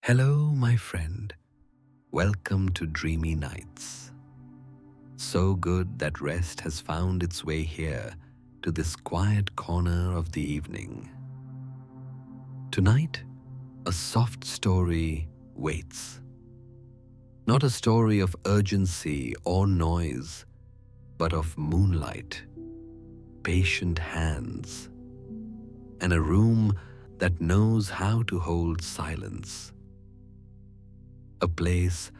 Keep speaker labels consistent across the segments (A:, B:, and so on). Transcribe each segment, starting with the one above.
A: Hello, my friend. Welcome to Dreamy Nights. So good that rest has found its way here to this quiet corner of the evening. Tonight, a soft story waits. Not a story of urgency or noise, but of moonlight, patient hands, and a room that knows how to hold silence. A place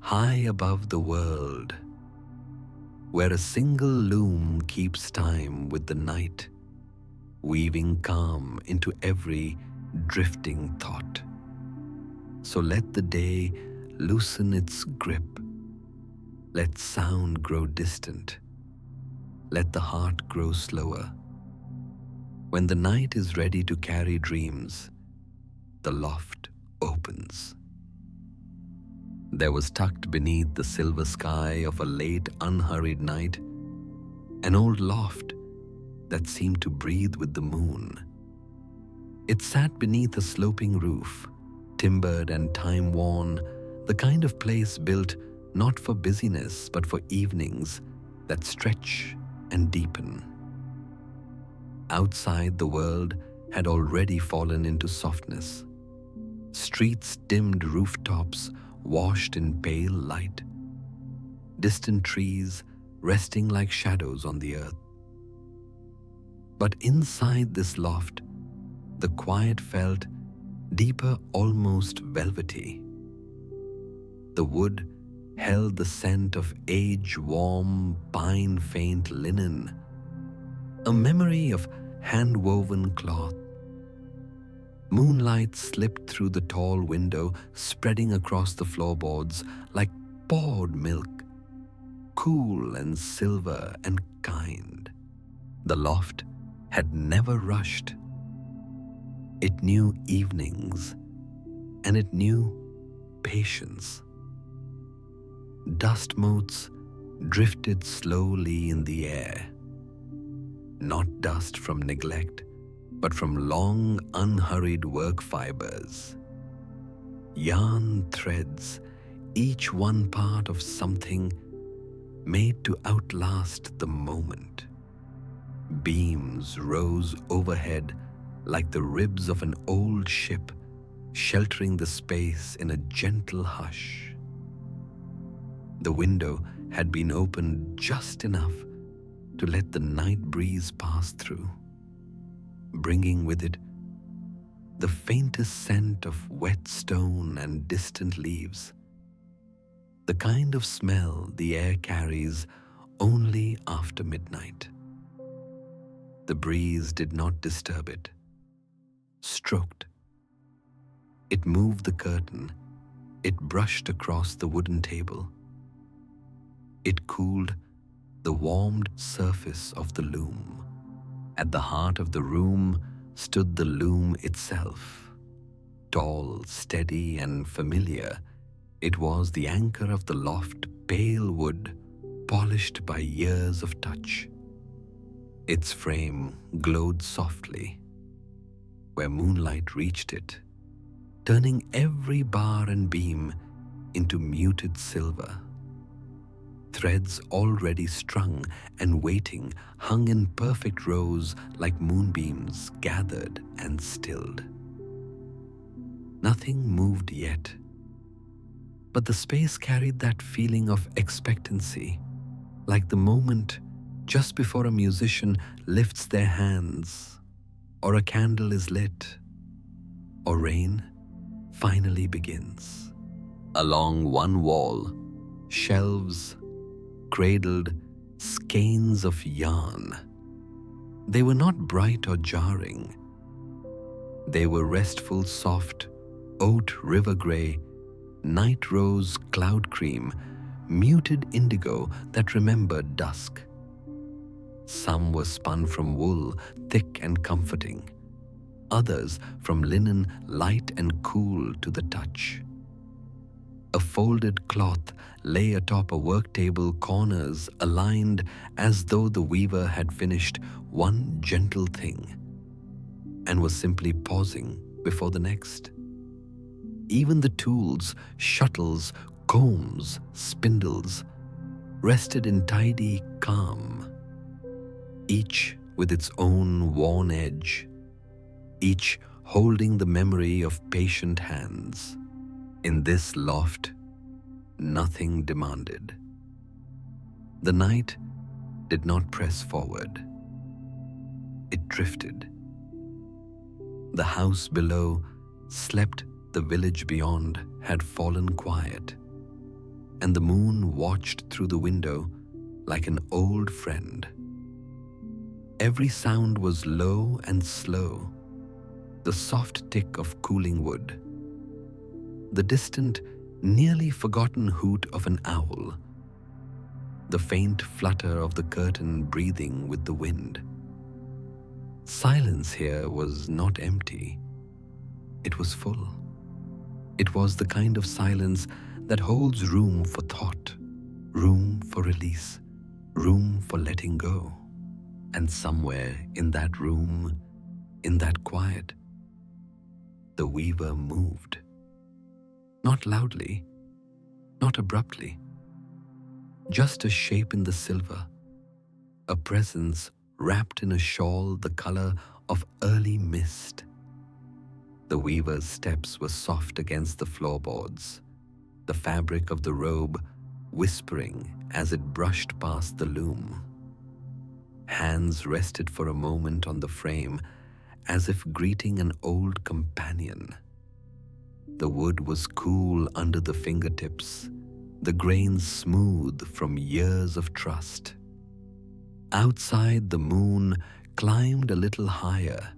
A: high above the world, where a single loom keeps time with the night, weaving calm into every drifting thought. So let the day loosen its grip, let sound grow distant, let the heart grow slower. When the night is ready to carry dreams, the loft opens. There was tucked beneath the silver sky of a late, unhurried night, an old loft that seemed to breathe with the moon. It sat beneath a sloping roof, timbered and time-worn, the kind of place built not for busyness but for evenings that stretch and deepen. Outside, the world had already fallen into softness. Streets dimmed, rooftops washed in pale light, distant trees resting like shadows on the earth. But inside this loft, the quiet felt deeper, almost velvety. The wood held the scent of age-warm, pine-faint linen, a memory of hand-woven cloth. Moonlight slipped through the tall window, spreading across the floorboards like poured milk, cool and silver and kind. The loft had never rushed. It knew evenings, and it knew patience. Dust motes drifted slowly in the air, not dust from neglect, but from long, unhurried work fibers. Yarn threads, each one part of something made to outlast the moment. Beams rose overhead like the ribs of an old ship, sheltering the space in a gentle hush. The window had been opened just enough to let the night breeze pass through, bringing with it the faintest scent of wet stone and distant leaves, the kind of smell the air carries only after midnight. The breeze did not disturb it, stroked. It moved the curtain, it brushed across the wooden table. It cooled the warmed surface of the loom. At the heart of the room stood the loom itself. Tall, steady, and familiar, it was the anchor of the loft, pale wood, polished by years of touch. Its frame glowed softly, where moonlight reached it, turning every bar and beam into muted silver. Threads already strung and waiting hung in perfect rows like moonbeams gathered and stilled. Nothing moved yet, but the space carried that feeling of expectancy, like the moment just before a musician lifts their hands, or a candle is lit, or rain finally begins. Along one wall, shelves cradled skeins of yarn. They were not bright or jarring. They were restful, soft, oat river grey, night rose cloud cream, muted indigo that remembered dusk. Some were spun from wool, thick and comforting. Others from linen, light and cool to the touch. A folded cloth lay atop a work table, corners aligned as though the weaver had finished one gentle thing and was simply pausing before the next. Even the tools, shuttles, combs, spindles, rested in tidy calm, each with its own worn edge, each holding the memory of patient hands. In this loft, nothing demanded. The night did not press forward. It drifted. The house below slept, the village beyond had fallen quiet, and the moon watched through the window like an old friend. Every sound was low and slow, the soft tick of cooling wood, the distant, nearly forgotten hoot of an owl, the faint flutter of the curtain breathing with the wind. Silence here was not empty. It was full. It was the kind of silence that holds room for thought, room for release, room for letting go. And somewhere in that room, in that quiet, the weaver moved. Not loudly, not abruptly, just a shape in the silver, a presence wrapped in a shawl the color of early mist. The weaver's steps were soft against the floorboards, the fabric of the robe whispering as it brushed past the loom. Hands rested for a moment on the frame, as if greeting an old companion. The wood was cool under the fingertips, the grains smooth from years of trust. Outside, the moon climbed a little higher,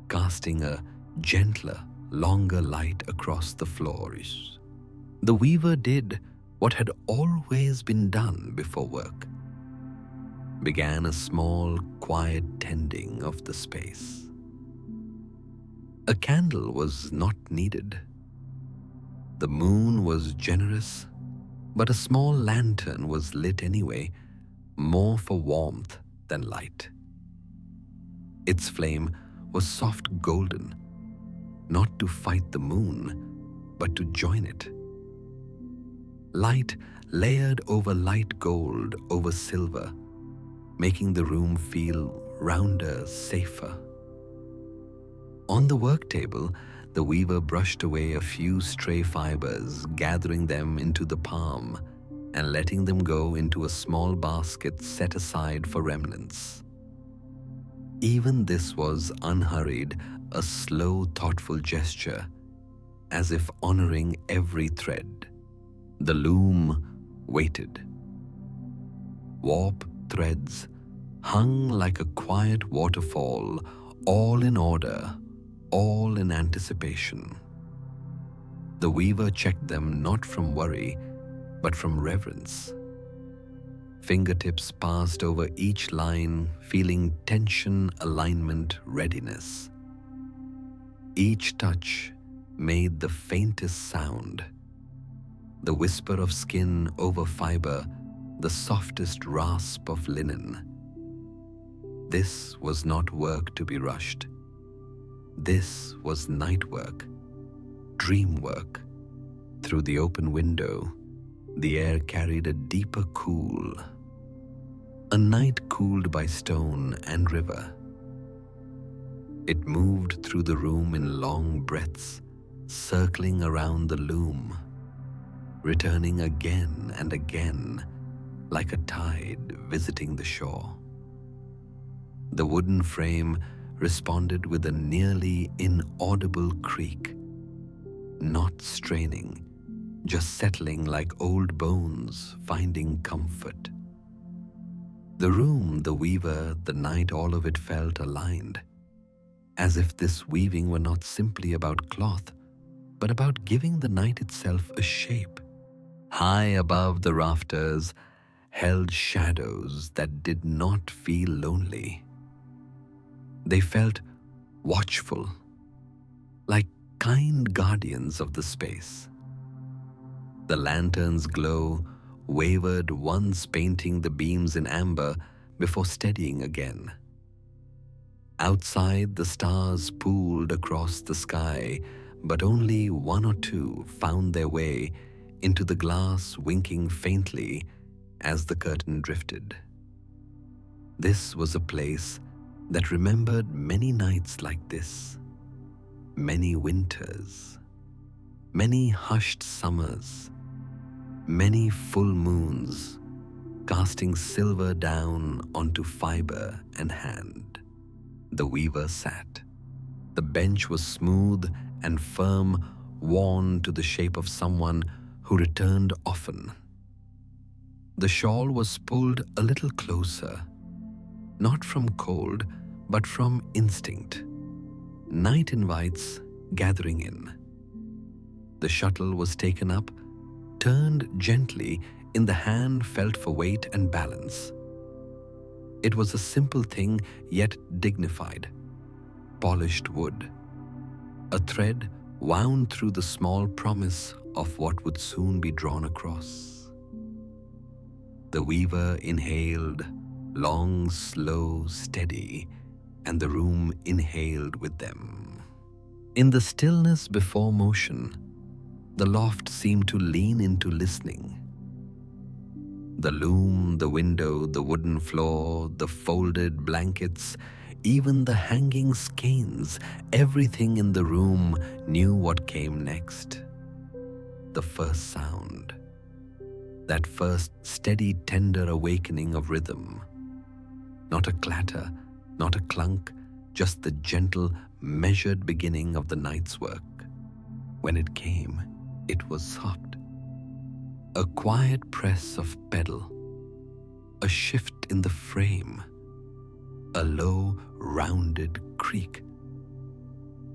A: casting a gentler, longer light across the floors. The weaver did what had always been done before work. Began a small, quiet tending of the space. A candle was not needed. The moon was generous, but a small lantern was lit anyway, more for warmth than light. Its flame was soft golden, not to fight the moon, but to join it. Light layered over light gold over silver, making the room feel rounder, safer. On the work table, the weaver brushed away a few stray fibers, gathering them into the palm and letting them go into a small basket set aside for remnants. Even this was unhurried, a slow, thoughtful gesture, as if honoring every thread. The loom waited. Warp threads hung like a quiet waterfall, all in order, all in anticipation. The weaver checked them not from worry, but from reverence. Fingertips passed over each line, feeling tension, alignment, readiness. Each touch made the faintest sound, the whisper of skin over fiber, the softest rasp of linen. This was not work to be rushed. This was night work, dream work. Through the open window, the air carried a deeper cool, a night cooled by stone and river. It moved through the room in long breaths, circling around the loom, returning again and again like a tide visiting the shore. The wooden frame responded with a nearly inaudible creak, not straining, just settling like old bones finding comfort. The room, the weaver, the night, all of it felt aligned, as if this weaving were not simply about cloth, but about giving the night itself a shape. High above the rafters held shadows that did not feel lonely. They felt watchful, like kind guardians of the space. The lantern's glow wavered, once painting the beams in amber before steadying again. Outside, the stars pooled across the sky, but only one or two found their way into the glass, winking faintly as the curtain drifted. This was a place that remembered many nights like this, many winters, many hushed summers, many full moons casting silver down onto fiber and hand. The weaver sat. The bench was smooth and firm, worn to the shape of someone who returned often. The shawl was pulled a little closer, not from cold, but from instinct. Night invites gathering in. The shuttle was taken up, turned gently in the hand felt for weight and balance. It was a simple thing, yet dignified. Polished wood. A thread wound through the small promise of what would soon be drawn across. The weaver inhaled, long, slow, steady, and the room inhaled with them. In the stillness before motion, the loft seemed to lean into listening. The loom, the window, the wooden floor, the folded blankets, even the hanging skeins, everything in the room knew what came next. The first sound. That first steady, tender awakening of rhythm. Not a clatter, not a clunk, just the gentle, measured beginning of the night's work. When it came, it was soft. A quiet press of pedal, a shift in the frame, a low, rounded creak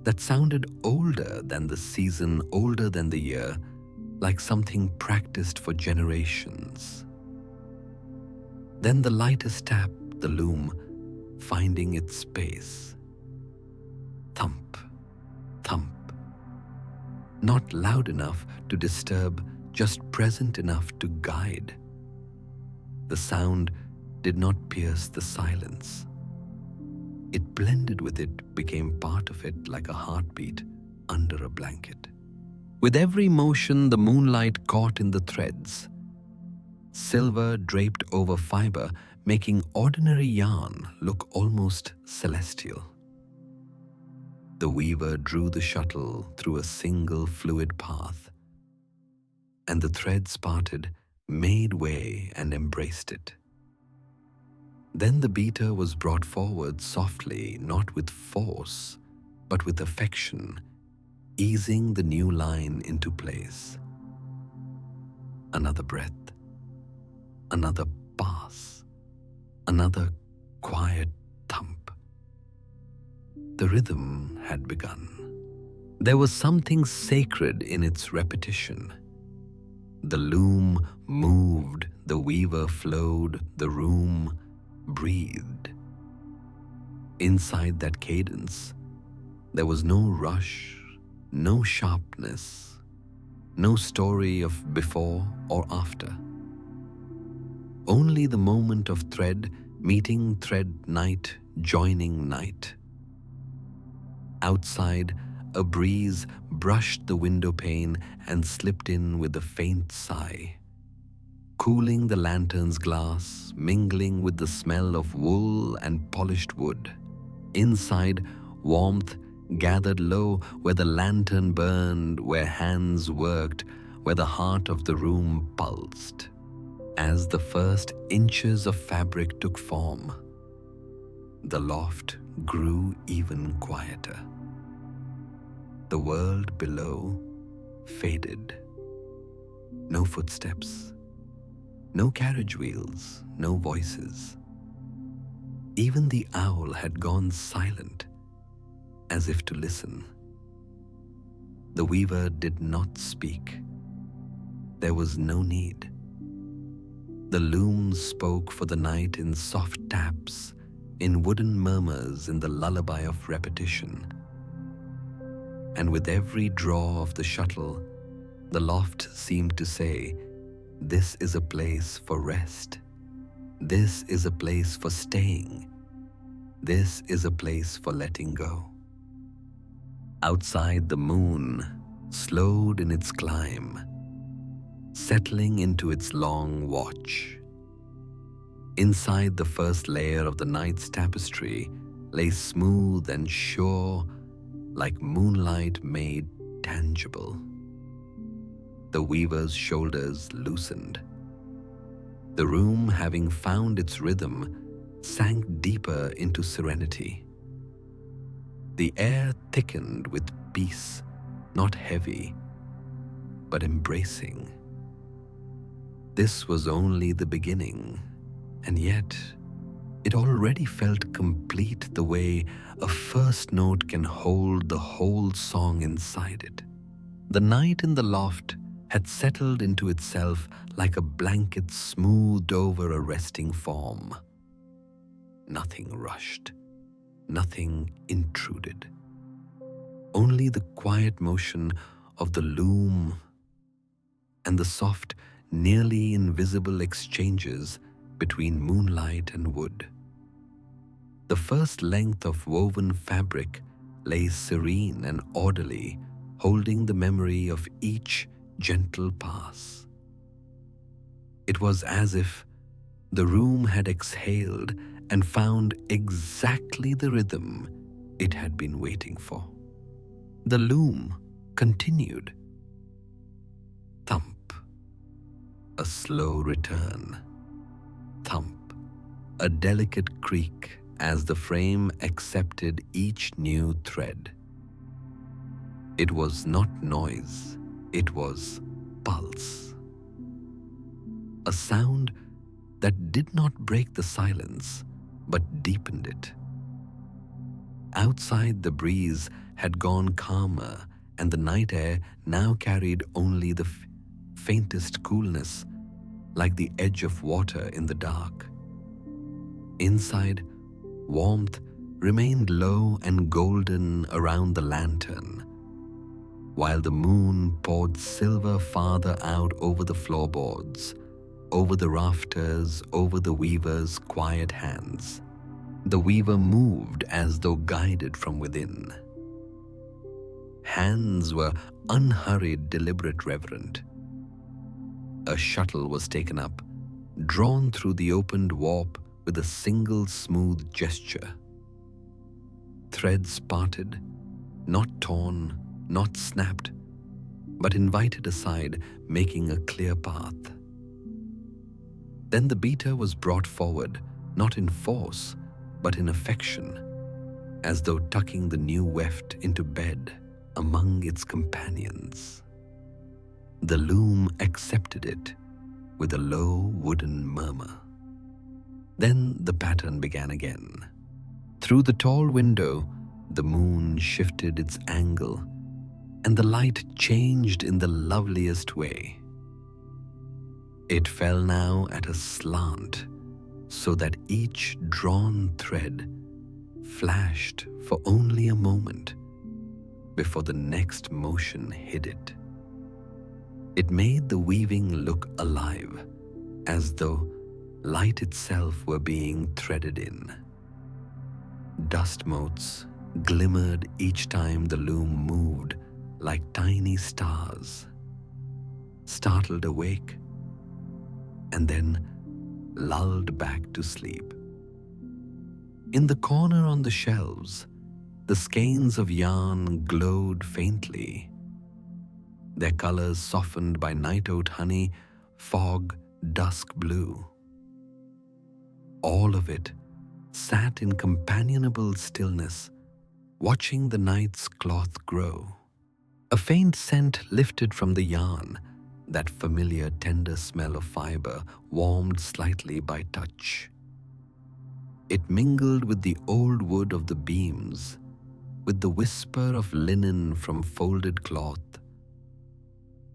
A: that sounded older than the season, older than the year, like something practiced for generations. Then the lightest tap, the loom, finding its space. Thump, thump. Not loud enough to disturb, just present enough to guide. The sound did not pierce the silence. It blended with it, became part of it like a heartbeat under a blanket. With every motion, the moonlight caught in the threads. Silver draped over fiber, making ordinary yarn look almost celestial. The weaver drew the shuttle through a single fluid path, and the threads parted, made way, and embraced it. Then the beater was brought forward softly, not with force, but with affection, easing the new line into place. Another breath, another pass, another quiet thump. The rhythm had begun. There was something sacred in its repetition. The loom moved, the weaver flowed, the room breathed. Inside that cadence, there was no rush, no sharpness, no story of before or after. Only the moment of thread meeting thread, night joining night. Outside, a breeze brushed the window pane and slipped in with a faint sigh, cooling the lantern's glass, mingling with the smell of wool and polished wood. Inside, warmth gathered low where the lantern burned, where hands worked, where the heart of the room pulsed. As the first inches of fabric took form, the loft grew even quieter. The world below faded. No footsteps, no carriage wheels, no voices. Even the owl had gone silent, as if to listen. The weaver did not speak. There was no need. The loom spoke for the night in soft taps, in wooden murmurs, in the lullaby of repetition. And with every draw of the shuttle, the loft seemed to say, "This is a place for rest. This is a place for staying. This is a place for letting go." Outside, the moon slowed in its climb, settling into its long watch. Inside, the first layer of the night's tapestry lay smooth and sure, like moonlight made tangible. The weaver's shoulders loosened. The room, having found its rhythm, sank deeper into serenity. The air thickened with peace, not heavy, but embracing. This was only the beginning, and yet it already felt complete, the way a first note can hold the whole song inside it. The night in the loft had settled into itself like a blanket smoothed over a resting form. Nothing rushed, nothing intruded. Only the quiet motion of the loom and the soft, nearly invisible exchanges between moonlight and wood. The first length of woven fabric lay serene and orderly, holding the memory of each gentle pass. It was as if the room had exhaled and found exactly the rhythm it had been waiting for. The loom continued. Thump, a slow return. Thump, a delicate creak as the frame accepted each new thread. It was not noise, it was pulse. A sound that did not break the silence, but deepened it. Outside, the breeze had gone calmer, and the night air now carried only the faintest coolness, like the edge of water in the dark. Inside, warmth remained low and golden around the lantern, while the moon poured silver farther out over the floorboards, over the rafters, over the weaver's quiet hands. The weaver moved as though guided from within. Hands were unhurried, deliberate, reverent. A shuttle was taken up, drawn through the opened warp with a single smooth gesture. Threads parted, not torn, not snapped, but invited aside, making a clear path. Then the beater was brought forward, not in force, but in affection, as though tucking the new weft into bed among its companions. The loom accepted it with a low wooden murmur. Then the pattern began again. Through the tall window, the moon shifted its angle, and the light changed in the loveliest way. It fell now at a slant, so that each drawn thread flashed for only a moment before the next motion hid it. It made the weaving look alive, as though light itself were being threaded in. Dust motes glimmered each time the loom moved, like tiny stars, startled awake, and then lulled back to sleep. In the corner on the shelves, the skeins of yarn glowed faintly, their colors softened by night oat honey, fog, dusk blue. All of it sat in companionable stillness, watching the night's cloth grow. A faint scent lifted from the yarn, that familiar tender smell of fiber warmed slightly by touch. It mingled with the old wood of the beams, with the whisper of linen from folded cloth,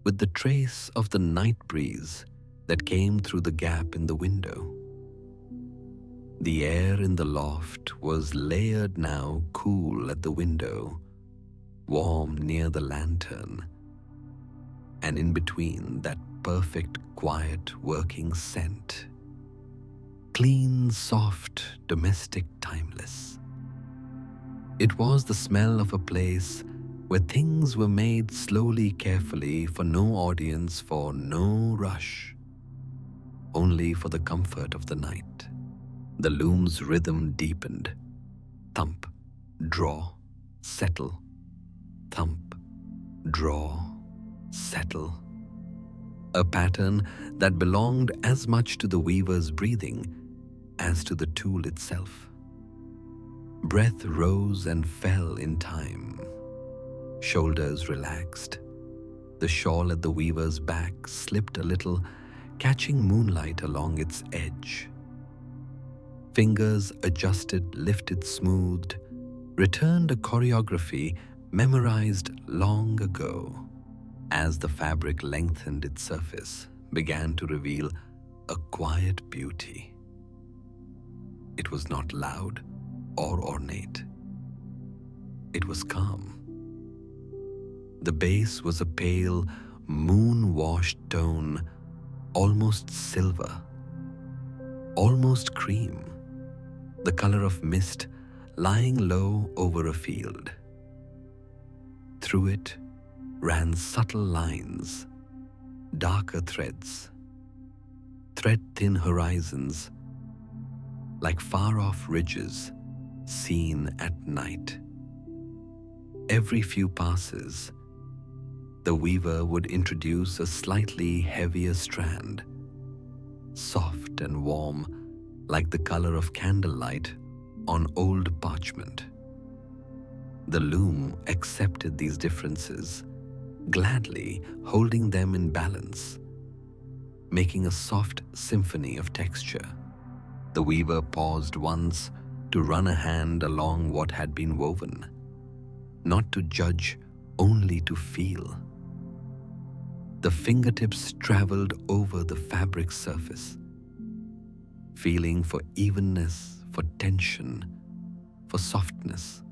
A: with the trace of the night breeze that came through the gap in the window. The air in the loft was layered now, cool at the window, warm near the lantern, and in between that perfect, quiet, working scent. Clean, soft, domestic, timeless. It was the smell of a place where things were made slowly, carefully, for no audience, for no rush, only for the comfort of the night. The loom's rhythm deepened. Thump, draw, settle, thump, draw, settle. A pattern that belonged as much to the weaver's breathing as to the tool itself. Breath rose and fell in time. Shoulders relaxed. The shawl at the weaver's back slipped a little, catching moonlight along its edge. Fingers adjusted, lifted, smoothed, returned a choreography memorized long ago. As the fabric lengthened its surface, began to reveal a quiet beauty. It was not loud or ornate. It was calm. The base was a pale, moon-washed tone, almost silver, almost cream, the color of mist lying low over a field. Through it ran subtle lines, darker threads, thread-thin horizons, like far-off ridges seen at night. Every few passes, the weaver would introduce a slightly heavier strand, soft and warm, like the color of candlelight on old parchment. The loom accepted these differences, gladly holding them in balance, making a soft symphony of texture. The weaver paused once to run a hand along what had been woven, not to judge, only to feel. The fingertips traveled over the fabric surface, feeling for evenness, for tension, for softness.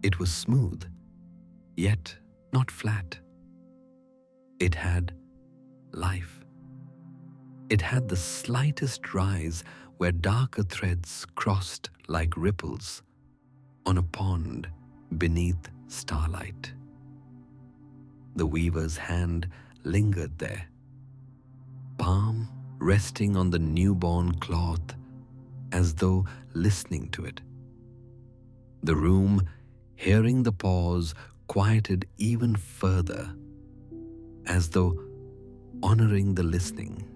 A: It was smooth, yet not flat. It had life. It had the slightest rise where darker threads crossed like ripples on a pond beneath starlight. The weaver's hand lingered there, palm resting on the newborn cloth as though listening to it. The room, hearing the pause, quieted even further, as though honoring the listening.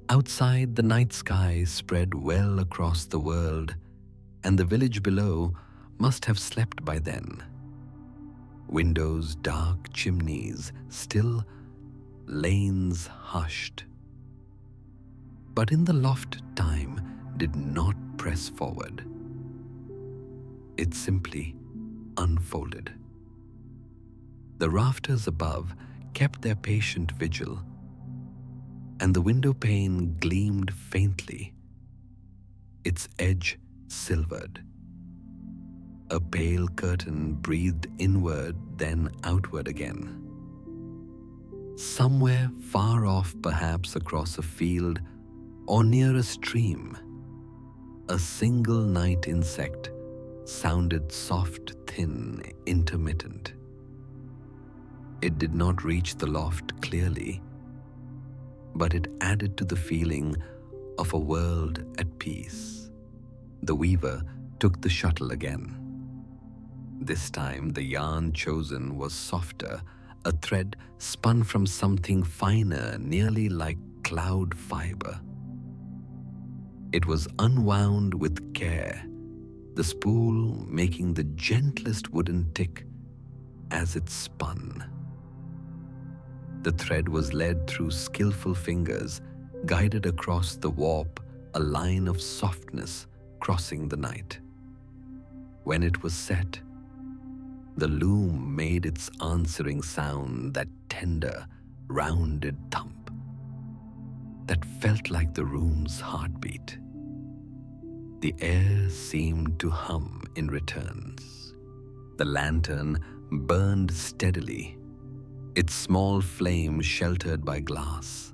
A: Outside, the night sky spread well across the world, and the village below must have slept by then. Windows dark, chimneys still, lanes hushed. But in the loft, time did not press forward. It simply unfolded. The rafters above kept their patient vigil, and the window pane gleamed faintly, its edge silvered. A pale curtain breathed inward, then outward again. Somewhere far off, perhaps across a field or near a stream, a single night insect sounded soft, thin, intermittent. It did not reach the loft clearly, but it added to the feeling of a world at peace. The weaver took the shuttle again. This time the yarn chosen was softer, a thread spun from something finer, nearly like cloud fiber. It was unwound with care, the spool making the gentlest wooden tick as it spun. The thread was led through skillful fingers, guided across the warp, a line of softness crossing the night. When it was set, the loom made its answering sound, that tender, rounded thump that felt like the room's heartbeat. The air seemed to hum in returns. The lantern burned steadily, its small flame sheltered by glass.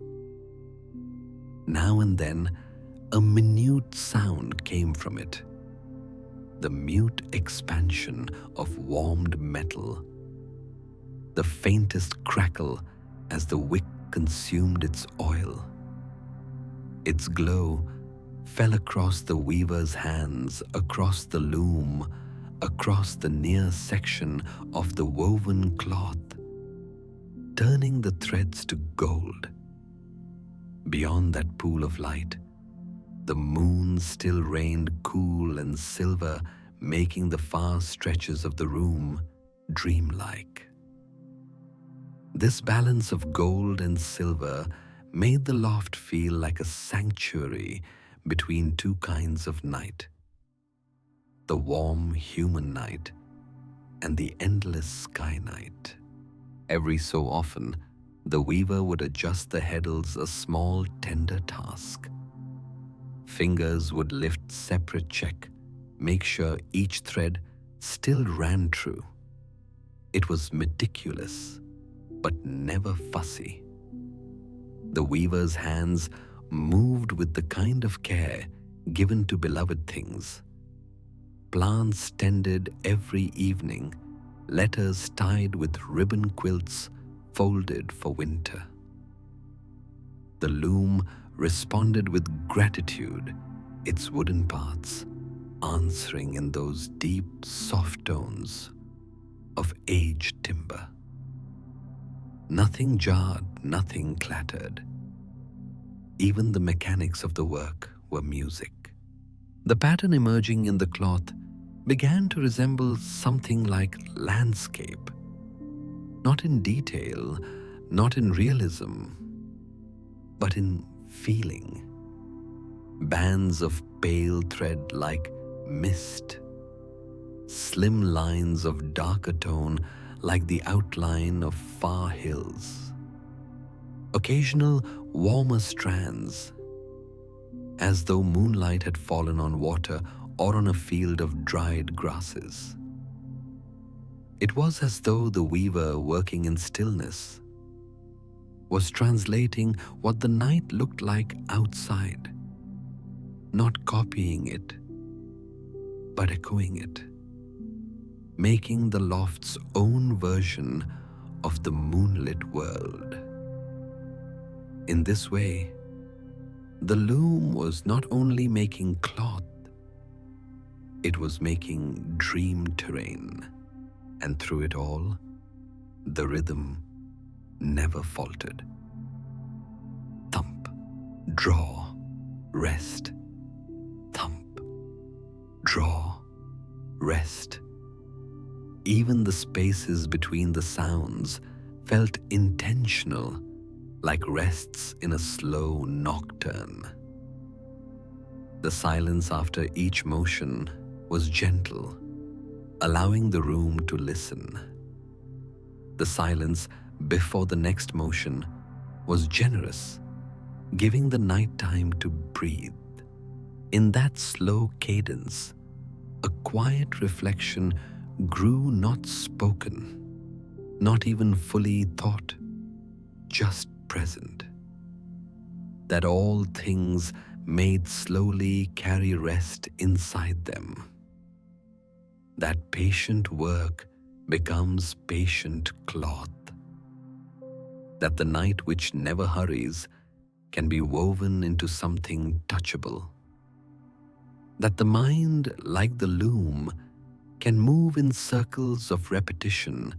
A: Now and then, a minute sound came from it, the mute expansion of warmed metal, the faintest crackle as the wick consumed its oil. Its glow fell across the weaver's hands, across the loom, across the near section of the woven cloth, turning the threads to gold. Beyond that pool of light, the moon still reigned cool and silver, making the far stretches of the room dreamlike. This balance of gold and silver made the loft feel like a sanctuary between two kinds of night: the warm human night and the endless sky night. Every so often, the weaver would adjust the heddles, a small, tender task. Fingers would lift separate check, make sure each thread still ran true. It was meticulous, but never fussy. The weaver's hands moved with the kind of care given to beloved things. Plants tended every evening, letters tied with ribbon quilts folded for winter. The loom responded with gratitude, its wooden parts answering in those deep, soft tones of aged timber. Nothing jarred, nothing clattered. Even the mechanics of the work were music. The pattern emerging in the cloth began to resemble something like landscape, not in detail, not in realism, but in feeling. Bands of pale thread like mist, slim lines of darker tone like the outline of far hills, occasional warmer strands, as though moonlight had fallen on water or on a field of dried grasses. It was as though the weaver, working in stillness, was translating what the night looked like outside, not copying it, but echoing it, making the loft's own version of the moonlit world. In this way, the loom was not only making cloth, it was making dream terrain, and through it all, the rhythm never faltered. Thump, draw, rest. Thump, draw, rest. Even the spaces between the sounds felt intentional, like rests in a slow nocturne. The silence after each motion was gentle, allowing the room to listen. The silence before the next motion was generous, giving the night time to breathe. In that slow cadence, a quiet reflection grew, not spoken, not even fully thought, just present. That all things made slowly carry rest inside them. That patient work becomes patient cloth. That the night which never hurries can be woven into something touchable. That the mind, like the loom, can move in circles of repetition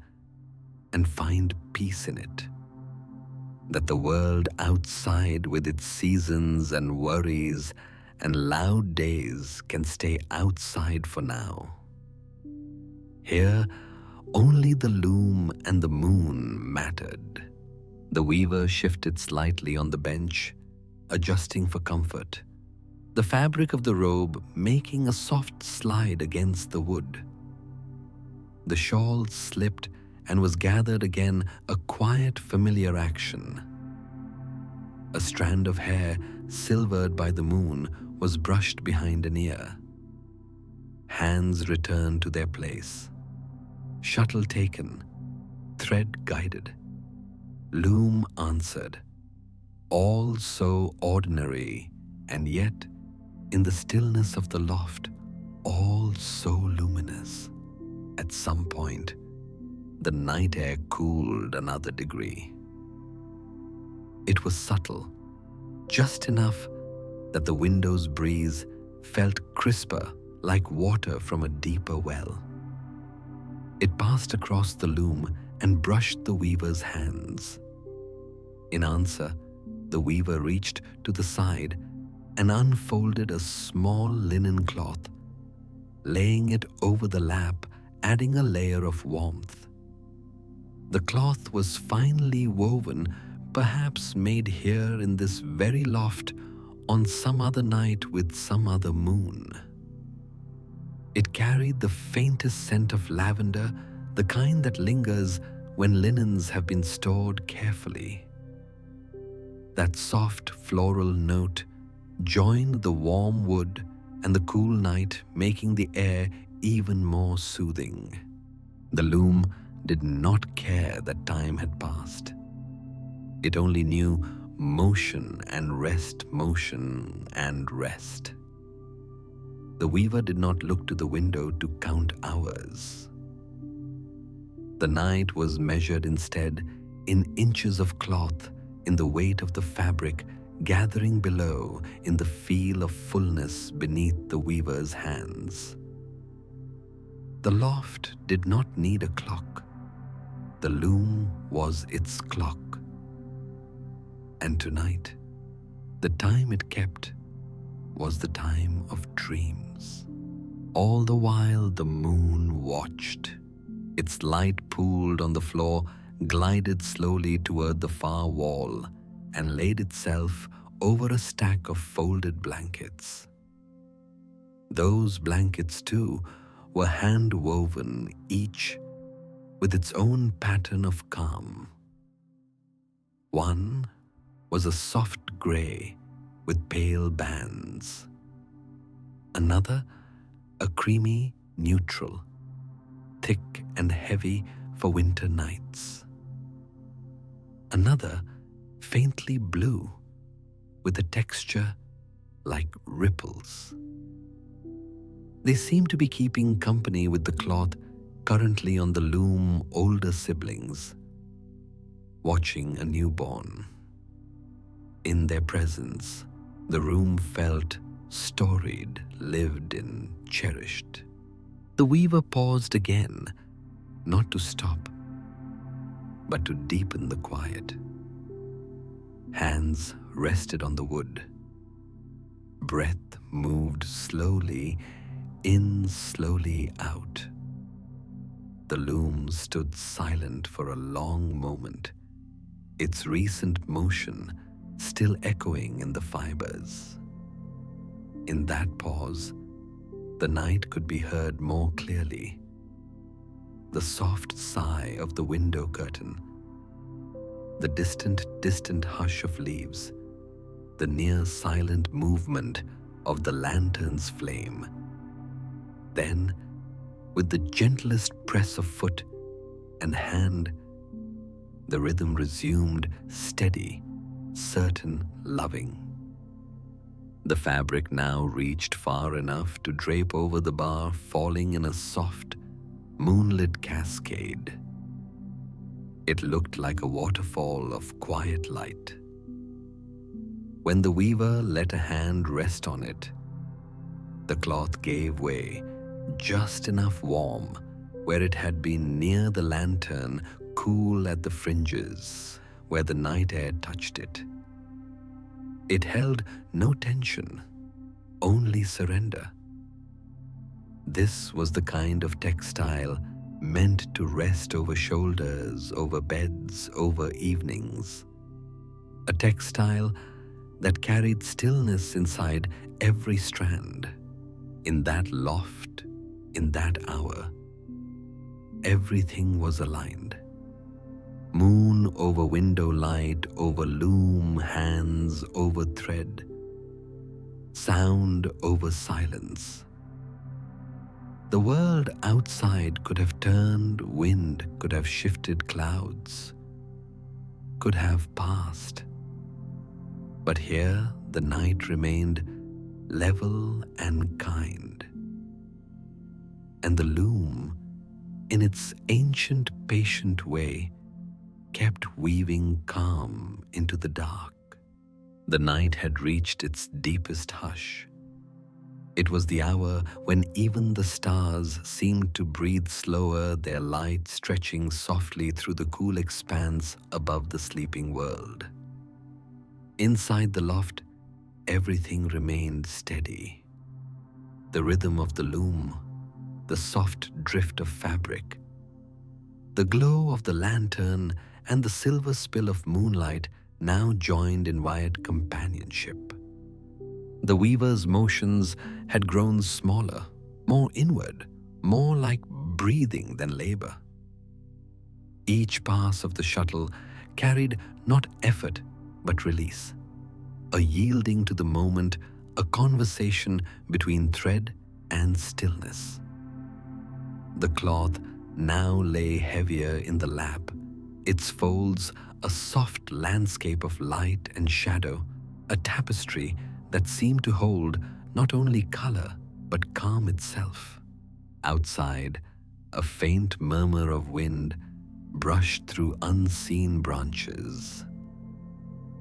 A: and find peace in it. That the world outside, with its seasons and worries and loud days, can stay outside for now. Here, only the loom and the moon mattered. The weaver shifted slightly on the bench, adjusting for comfort, the fabric of the robe making a soft slide against the wood. The shawl slipped and was gathered again, a quiet, familiar action. A strand of hair, silvered by the moon, was brushed behind an ear. Hands returned to their place. Shuttle taken, thread guided. Loom answered. All so ordinary, and yet, in the stillness of the loft, all so luminous. At some point, the night air cooled another degree. It was subtle, just enough that the window's breeze felt crisper like water from a deeper well. It passed across the loom and brushed the weaver's hands. In answer, the weaver reached to the side and unfolded a small linen cloth, laying it over the lap, adding a layer of warmth. The cloth was finely woven, perhaps made here in this very loft on some other night with some other moon. It carried the faintest scent of lavender, the kind that lingers when linens have been stored carefully. That soft floral note joined the warm wood and the cool night, making the air even more soothing. The loom did not care that time had passed. It only knew motion and rest, motion and rest. The weaver did not look to the window to count hours. The night was measured instead in inches of cloth, in the weight of the fabric gathering below, in the feel of fullness beneath the weaver's hands. The loft did not need a clock. The loom was its clock. And tonight, the time it kept was the time of dreams. All the while the moon watched. Its light pooled on the floor, glided slowly toward the far wall, and laid itself over a stack of folded blankets. Those blankets, too, were hand-woven, each with its own pattern of calm. One was a soft gray with pale bands. Another, a creamy neutral, thick and heavy for winter nights. Another, faintly blue, with a texture like ripples. They seemed to be keeping company with the cloth currently on the loom older siblings, watching a newborn. In their presence, the room felt storied, lived in, cherished. The weaver paused again, not to stop, but to deepen the quiet. Hands rested on the wood. Breath moved slowly in, slowly out. The loom stood silent for a long moment, its recent motion still echoing in the fibers. In that pause, the night could be heard more clearly. The soft sigh of the window curtain, the distant hush of leaves, the near silent movement of the lantern's flame. Then, with the gentlest press of foot and hand, the rhythm resumed, steady, certain, loving. The fabric now reached far enough to drape over the bar, falling in a soft, moonlit cascade. It looked like a waterfall of quiet light. When the weaver let a hand rest on it, the cloth gave way, just enough warm where it had been near the lantern, cool at the fringes where the night air touched it. It held no tension, only surrender. This was the kind of textile meant to rest over shoulders, over beds, over evenings. A textile that carried stillness inside every strand. In that loft, in that hour, everything was aligned. Moon over window light, over loom, hands over thread, sound over silence. The world outside could have turned, wind could have shifted clouds, could have passed. But here the night remained level and kind. and the loom, in its ancient, patient way, kept weaving calm into the dark. The night had reached its deepest hush. It was the hour when even the stars seemed to breathe slower, their light stretching softly through the cool expanse above the sleeping world. Inside the loft, everything remained steady. The rhythm of the loom, the soft drift of fabric, the glow of the lantern, and the silver spill of moonlight now joined in wired companionship. The weaver's motions had grown smaller, more inward, more like breathing than labor. Each pass of the shuttle carried not effort but release, a yielding to the moment, a conversation between thread and stillness. The cloth now lay heavier in the lap, its folds a soft landscape of light and shadow, a tapestry that seemed to hold not only color but calm itself. Outside, a faint murmur of wind brushed through unseen branches,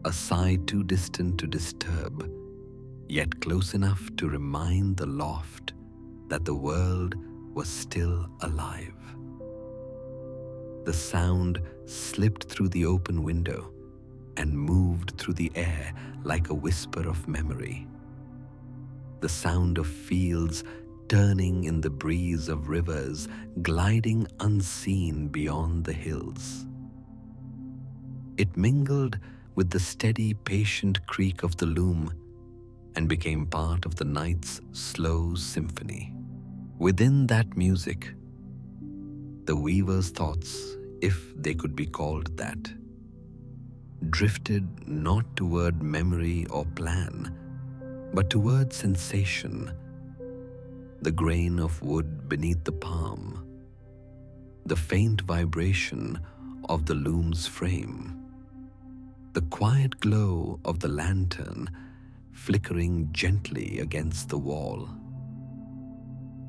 A: a sigh too distant to disturb, yet close enough to remind the loft that the world was still alive. The sound slipped through the open window and moved through the air like a whisper of memory. The sound of fields turning in the breeze, of rivers gliding unseen beyond the hills. It mingled with the steady, patient creak of the loom and became part of the night's slow symphony. Within that music, the weaver's thoughts, if they could be called that, drifted not toward memory or plan, but toward sensation. The grain of wood beneath the palm, the faint vibration of the loom's frame, the quiet glow of the lantern flickering gently against the wall.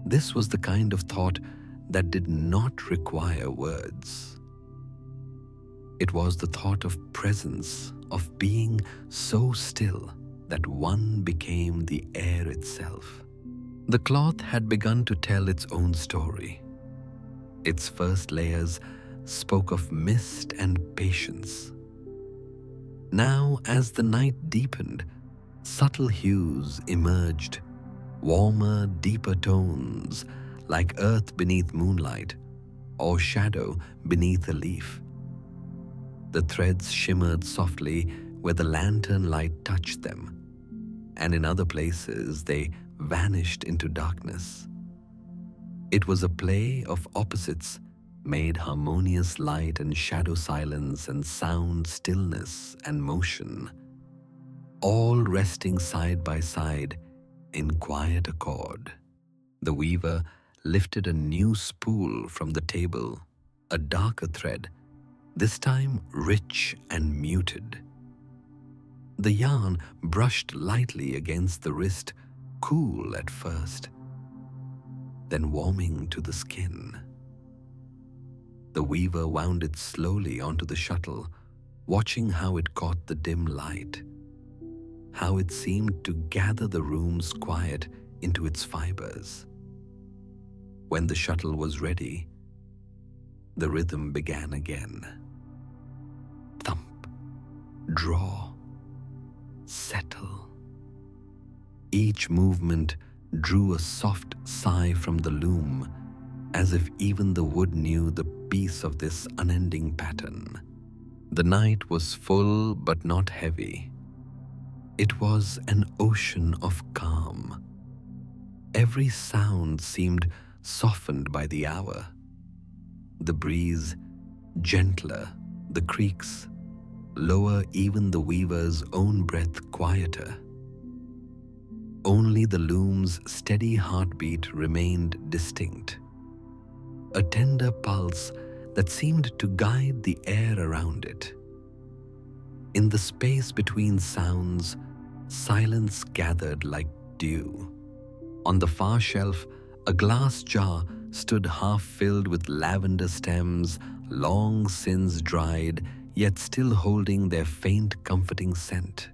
A: This was the kind of thought that did not require words. It was the thought of presence, of being so still that one became the air itself. The cloth had begun to tell its own story. Its first layers spoke of mist and patience. Now, as the night deepened, subtle hues emerged, warmer, deeper tones, like earth beneath moonlight or shadow beneath a leaf. The threads shimmered softly where the lantern light touched them, and in other places they vanished into darkness. It was a play of opposites made harmonious, light and shadow, silence and sound, stillness and motion, all resting side by side in quiet accord. The weaver lifted a new spool from the table, a darker thread, this time rich and muted. The yarn brushed lightly against the wrist, cool at first, then warming to the skin. The weaver wound it slowly onto the shuttle, watching how it caught the dim light, how it seemed to gather the room's quiet into its fibers. When the shuttle was ready, the rhythm began again. Thump, draw, settle. Each movement drew a soft sigh from the loom, as if even the wood knew the peace of this unending pattern. The night was full but not heavy. It was an ocean of calm. Every sound seemed softened by the hour. The breeze gentler, the creaks lower, even the weaver's own breath quieter. Only the loom's steady heartbeat remained distinct, a tender pulse that seemed to guide the air around it. In the space between sounds, silence gathered like dew. On the far shelf, a glass jar stood half filled with lavender stems, long since dried, yet still holding their faint, comforting scent.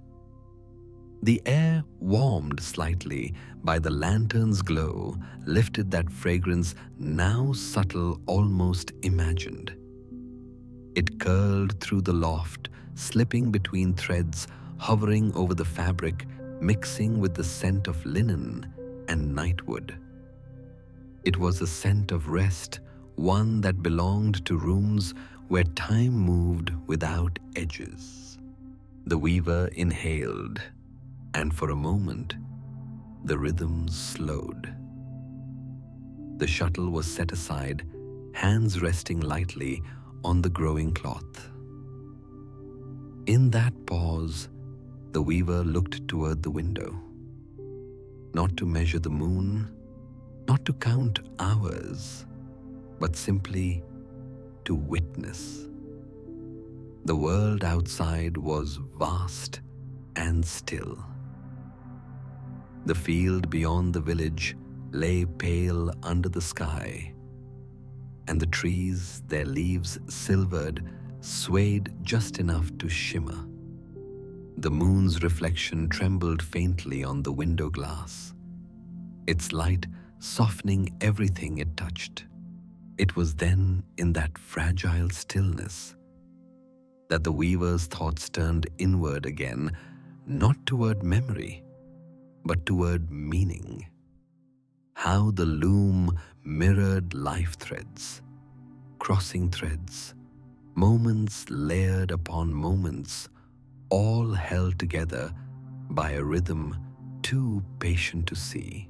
A: The air, warmed slightly by the lantern's glow, lifted that fragrance, now subtle, almost imagined. It curled through the loft, slipping between threads, hovering over the fabric, mixing with the scent of linen and nightwood. It was a scent of rest, one that belonged to rooms where time moved without edges. The weaver inhaled, and for a moment, the rhythm slowed. The shuttle was set aside, hands resting lightly on the growing cloth. In that pause, the weaver looked toward the window, not to measure the moon, not to count hours, but simply to witness. The world outside was vast and still. The field beyond the village lay pale under the sky, and the trees, their leaves silvered, swayed just enough to shimmer. The moon's reflection trembled faintly on the window glass, its light softening everything it touched. It was then, in that fragile stillness, that the weaver's thoughts turned inward again, not toward memory, but toward meaning. How the loom mirrored life threads, crossing threads, moments layered upon moments, all held together by a rhythm too patient to see.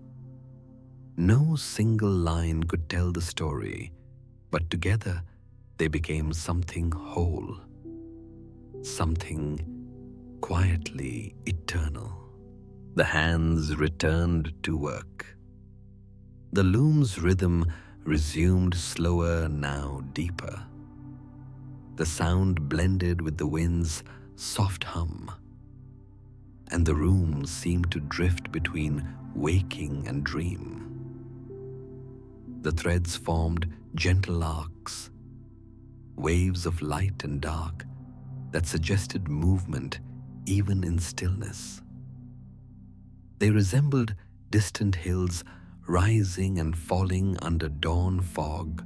A: No single line could tell the story, but together they became something whole, something quietly eternal. The hands returned to work. The loom's rhythm resumed, slower, now deeper. The sound blended with the wind's soft hum, and the room seemed to drift between waking and dream. The threads formed gentle arcs, waves of light and dark that suggested movement even in stillness. They resembled distant hills rising and falling under dawn fog,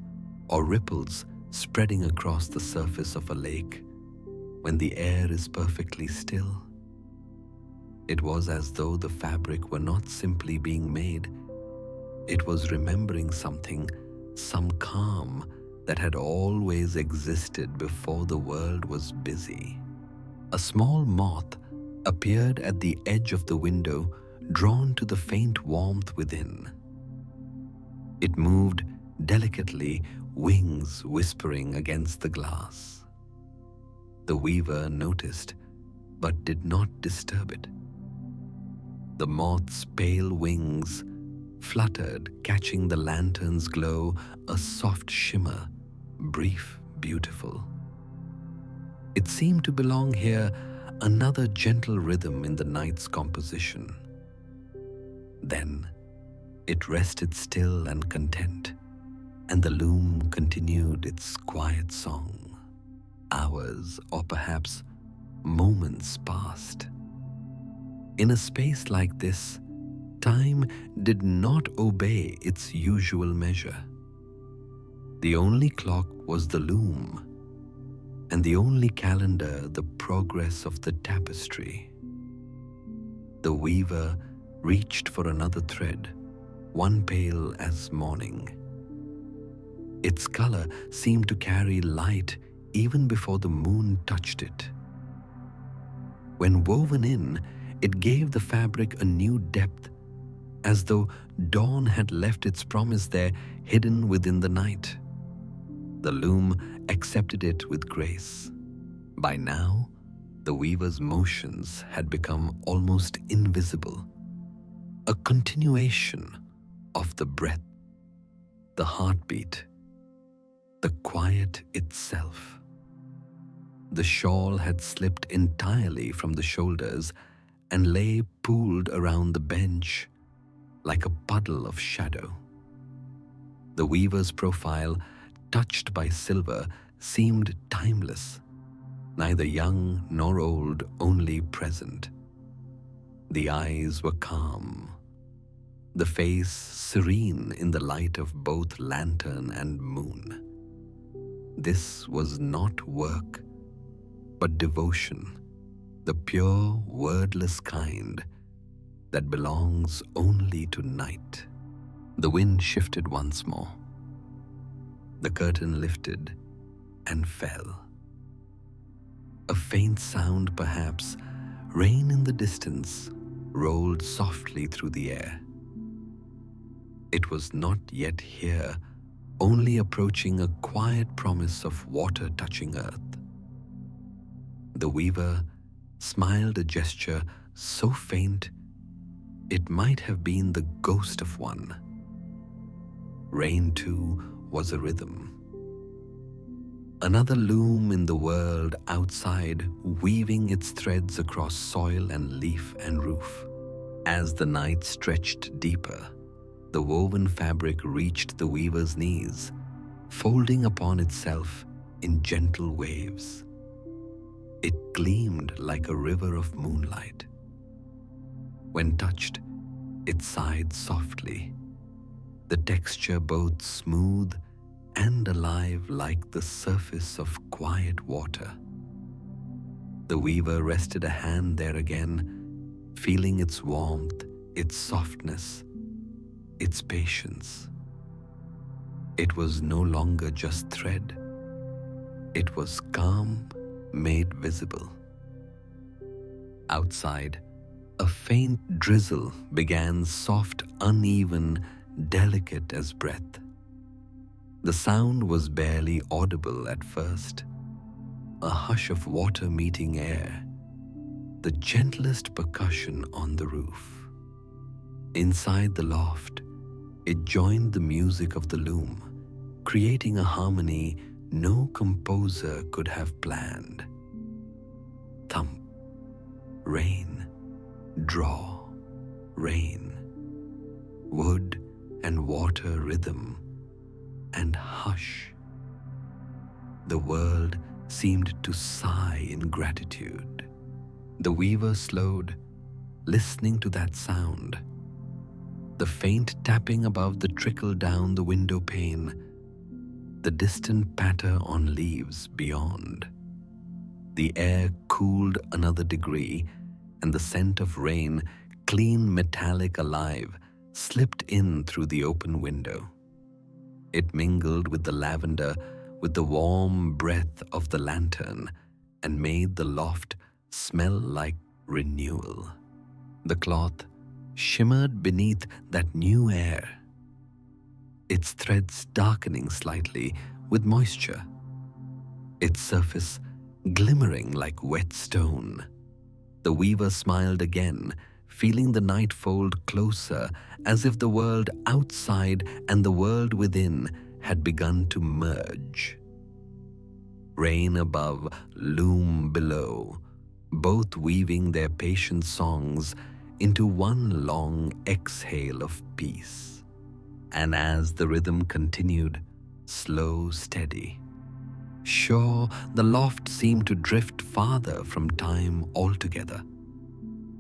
A: or ripples spreading across the surface of a lake when the air is perfectly still. It was as though the fabric were not simply being made, it was remembering something, some calm that had always existed before the world was busy. A small moth appeared at the edge of the window, drawn to the faint warmth within. It moved delicately, wings whispering against the glass. The weaver noticed, but did not disturb it. The moth's pale wings fluttered, catching the lantern's glow, a soft shimmer, brief, beautiful. It seemed to belong here, another gentle rhythm in the night's composition. Then it rested still and content, and the loom continued its quiet song. Hours, or perhaps moments, passed. In a space like this, time did not obey its usual measure. The only clock was the loom, and the only calendar the progress of the tapestry. The weaver reached for another thread, one pale as morning. Its color seemed to carry light even before the moon touched it. When woven in, it gave the fabric a new depth, as though dawn had left its promise there, hidden within the night. The loom accepted it with grace. By now, the weaver's motions had become almost invisible, a continuation of the breath, the heartbeat, the quiet itself. The shawl had slipped entirely from the shoulders and lay pooled around the bench like a puddle of shadow. The weaver's profile, touched by silver, seemed timeless, neither young nor old, only present. The eyes were calm, the face serene in the light of both lantern and moon. This was not work, but devotion, the pure, wordless kind that belongs only to night. The wind shifted once more. The curtain lifted and fell. A faint sound, perhaps, rain in the distance, rolled softly through the air. It was not yet here, only approaching a quiet promise of water touching earth. The weaver smiled, a gesture so faint it might have been the ghost of one. Rain, too, was a rhythm. Another loom in the world outside, weaving its threads across soil and leaf and roof. As the night stretched deeper, the woven fabric reached the weaver's knees, folding upon itself in gentle waves. It gleamed like a river of moonlight. When touched, it sighed softly, the texture both smooth and alive like the surface of quiet water. The weaver rested a hand there again, feeling its warmth, its softness, its patience. It was no longer just thread. It was calm made visible. Outside, a faint drizzle began, soft, uneven, delicate as breath. The sound was barely audible at first, a hush of water meeting air, the gentlest percussion on the roof. Inside the loft, it joined the music of the loom, creating a harmony no composer could have planned. Thump, rain, draw, rain, wood and water rhythm, and hush. The world seemed to sigh in gratitude. The weaver slowed, listening to that sound. The faint tapping above the trickle down the window pane, the distant patter on leaves beyond. The air cooled another degree, and the scent of rain, clean, metallic, alive, slipped in through the open window. It mingled with the lavender, with the warm breath of the lantern, and made the loft smell like renewal. The cloth shimmered beneath that new air, its threads darkening slightly with moisture, its surface glimmering like wet stone. The weaver smiled again, feeling the night fold closer, as if the world outside and the world within had begun to merge. Rain above, loom below, both weaving their patient songs into one long exhale of peace. And as the rhythm continued, slow, steady, sure, the loft seemed to drift farther from time altogether.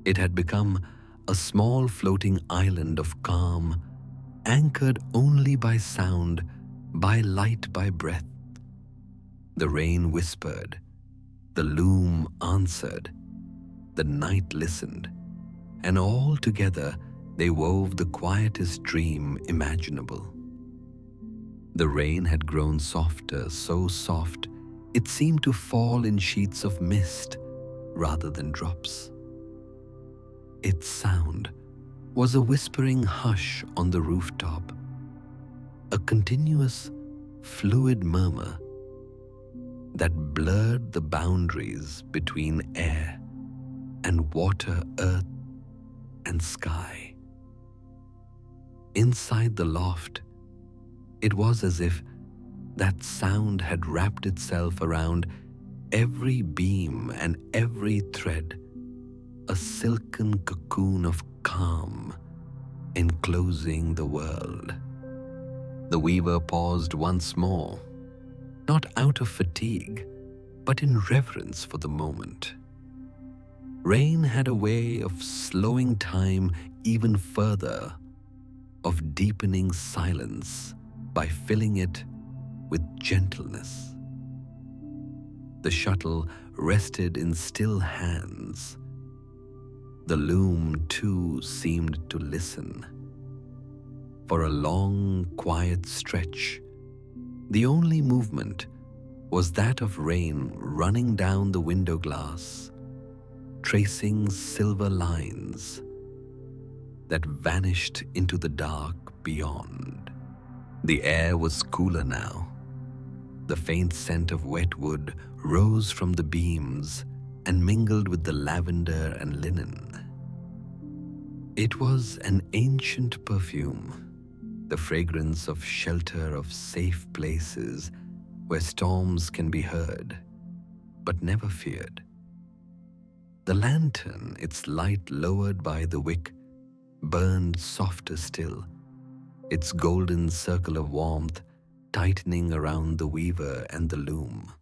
A: It had become a small floating island of calm, anchored only by sound, by light, by breath. The rain whispered, the loom answered, the night listened, and all together they wove the quietest dream imaginable. The rain had grown softer, so soft it seemed to fall in sheets of mist rather than drops. Its sound was a whispering hush on the rooftop, a continuous, fluid murmur that blurred the boundaries between air and water, earth and sky. Inside the loft, it was as if that sound had wrapped itself around every beam and every thread, a silken cocoon of calm enclosing the world. The weaver paused once more, not out of fatigue, but in reverence for the moment. Rain had a way of slowing time even further, of deepening silence by filling it with gentleness. The shuttle rested in still hands. The loom, too, seemed to listen. For a long, quiet stretch, the only movement was that of rain running down the window glass, tracing silver lines that vanished into the dark beyond. The air was cooler now. The faint scent of wet wood rose from the beams and mingled with the lavender and linen. It was an ancient perfume, the fragrance of shelter, of safe places where storms can be heard, but never feared. The lantern, its light lowered by the wick, burned softer still, its golden circle of warmth tightening around the weaver and the loom.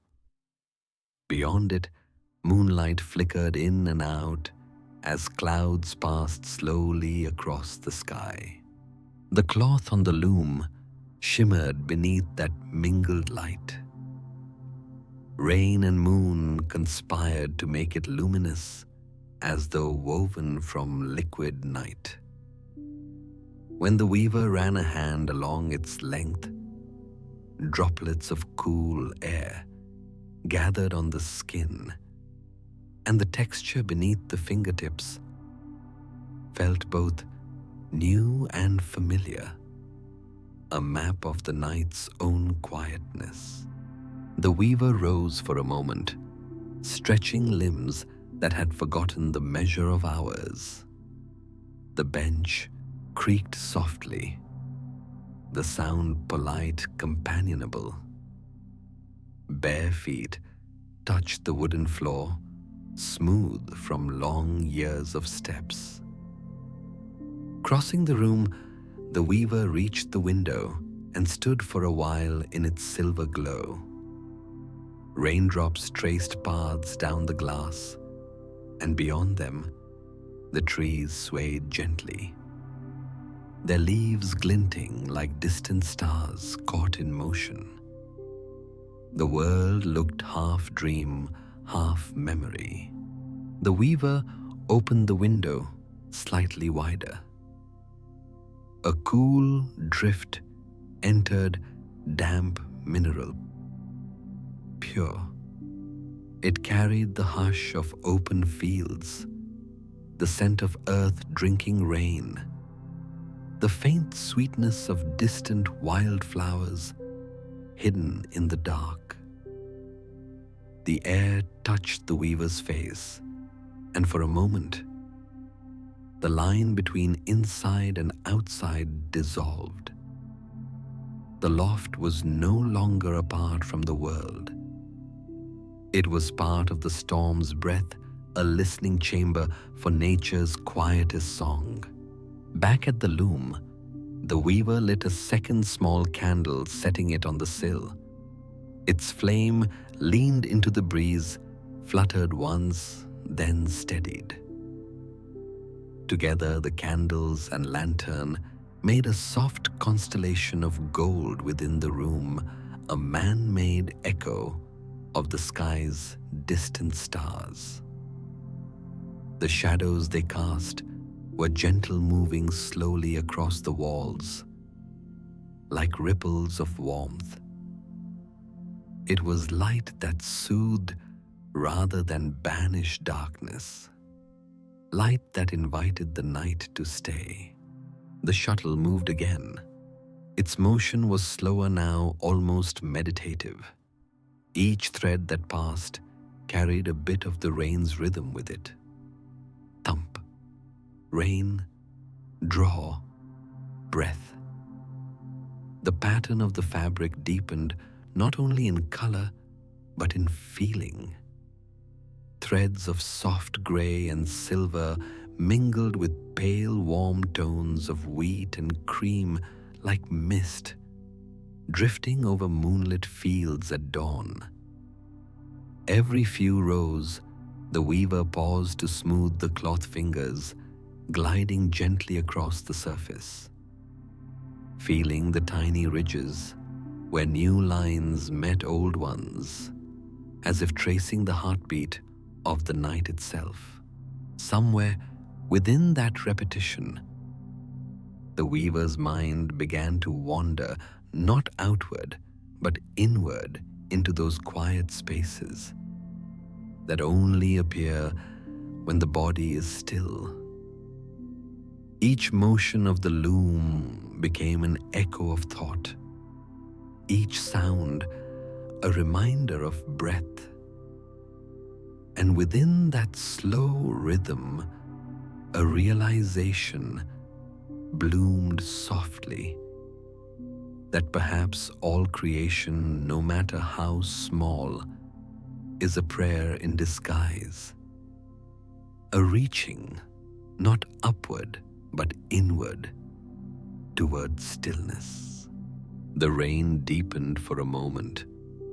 A: Beyond it, moonlight flickered in and out as clouds passed slowly across the sky. The cloth on the loom shimmered beneath that mingled light. Rain and moon conspired to make it luminous, as though woven from liquid night. When the weaver ran a hand along its length, droplets of cool air gathered on the skin, and the texture beneath the fingertips felt both new and familiar, a map of the night's own quietness. The weaver rose for a moment, stretching limbs that had forgotten the measure of hours. The bench creaked softly, the sound polite, companionable. Bare feet touched the wooden floor, smooth from long years of steps. Crossing the room, the weaver reached the window and stood for a while in its silver glow. Raindrops traced paths down the glass, and beyond them, the trees swayed gently, their leaves glinting like distant stars caught in motion. The world looked half dream, half memory. The weaver opened the window slightly wider. A cool drift entered, damp mineral, pure. It carried the hush of open fields, the scent of earth drinking rain, the faint sweetness of distant wildflowers hidden in the dark. The air touched the weaver's face, and for a moment, the line between inside and outside dissolved. The loft was no longer apart from the world. It was part of the storm's breath, a listening chamber for nature's quietest song. Back at the loom, the weaver lit a second small candle, setting it on the sill. Its flame leaned into the breeze, fluttered once, then steadied. Together, the candles and lantern made a soft constellation of gold within the room, a man-made echo of the sky's distant stars. The shadows they cast were gentle, moving slowly across the walls, like ripples of warmth. It was light that soothed rather than banished darkness, light that invited the night to stay. The shuttle moved again. Its motion was slower now, almost meditative. Each thread that passed carried a bit of the rain's rhythm with it. Thump, rain, draw, breath. The pattern of the fabric deepened not only in color, but in feeling. Threads of soft gray and silver mingled with pale, warm tones of wheat and cream like mist drifting over moonlit fields at dawn. Every few rows, the weaver paused to smooth the cloth fingers, gliding gently across the surface, feeling the tiny ridges where new lines met old ones, as if tracing the heartbeat of the night itself. Somewhere within that repetition, the weaver's mind began to wander not outward, but inward into those quiet spaces that only appear when the body is still. Each motion of the loom became an echo of thought, each sound a reminder of breath. And within that slow rhythm, a realization bloomed softly that perhaps all creation, no matter how small, is a prayer in disguise, a reaching not upward but inward toward stillness. The rain deepened for a moment,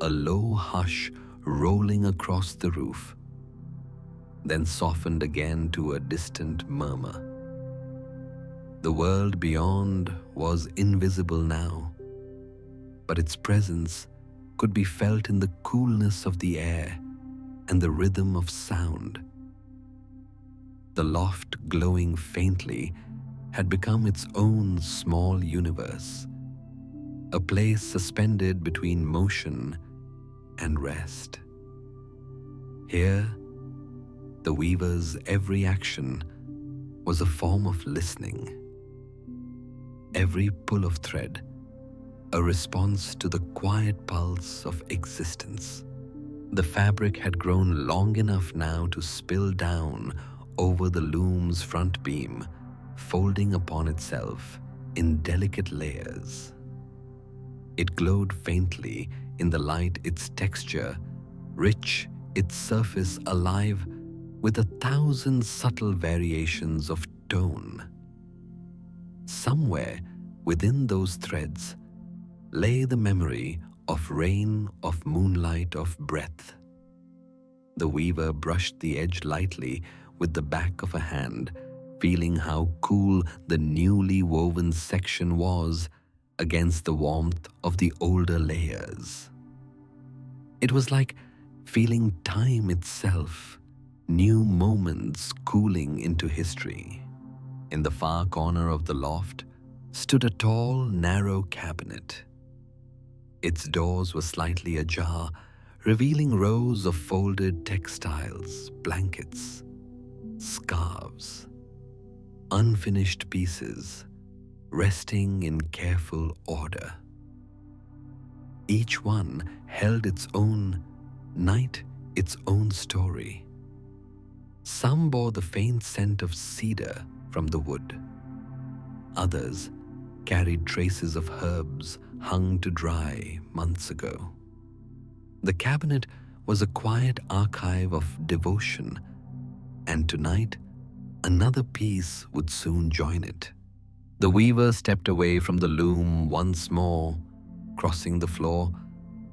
A: a low hush rolling across the roof, then softened again to a distant murmur. The world beyond was invisible now, but its presence could be felt in the coolness of the air and the rhythm of sound. The loft, glowing faintly, had become its own small universe, a place suspended between motion and rest. Here, the weaver's every action was a form of listening. Every pull of thread, a response to the quiet pulse of existence. The fabric had grown long enough now to spill down over the loom's front beam, folding upon itself in delicate layers. It glowed faintly in the light, its texture rich, its surface alive with 1,000 subtle variations of tone. Somewhere within those threads lay the memory of rain, of moonlight, of breath. The weaver brushed the edge lightly with the back of a hand, feeling how cool the newly woven section was against the warmth of the older layers. It was like feeling time itself, new moments cooling into history. In the far corner of the loft stood a tall, narrow cabinet. Its doors were slightly ajar, revealing rows of folded textiles, blankets, scarves, unfinished pieces, resting in careful order. Each one held its own night, its own story. Some bore the faint scent of cedar from the wood. Others carried traces of herbs hung to dry months ago. The cabinet was a quiet archive of devotion, and tonight another piece would soon join it. The weaver stepped away from the loom once more, crossing the floor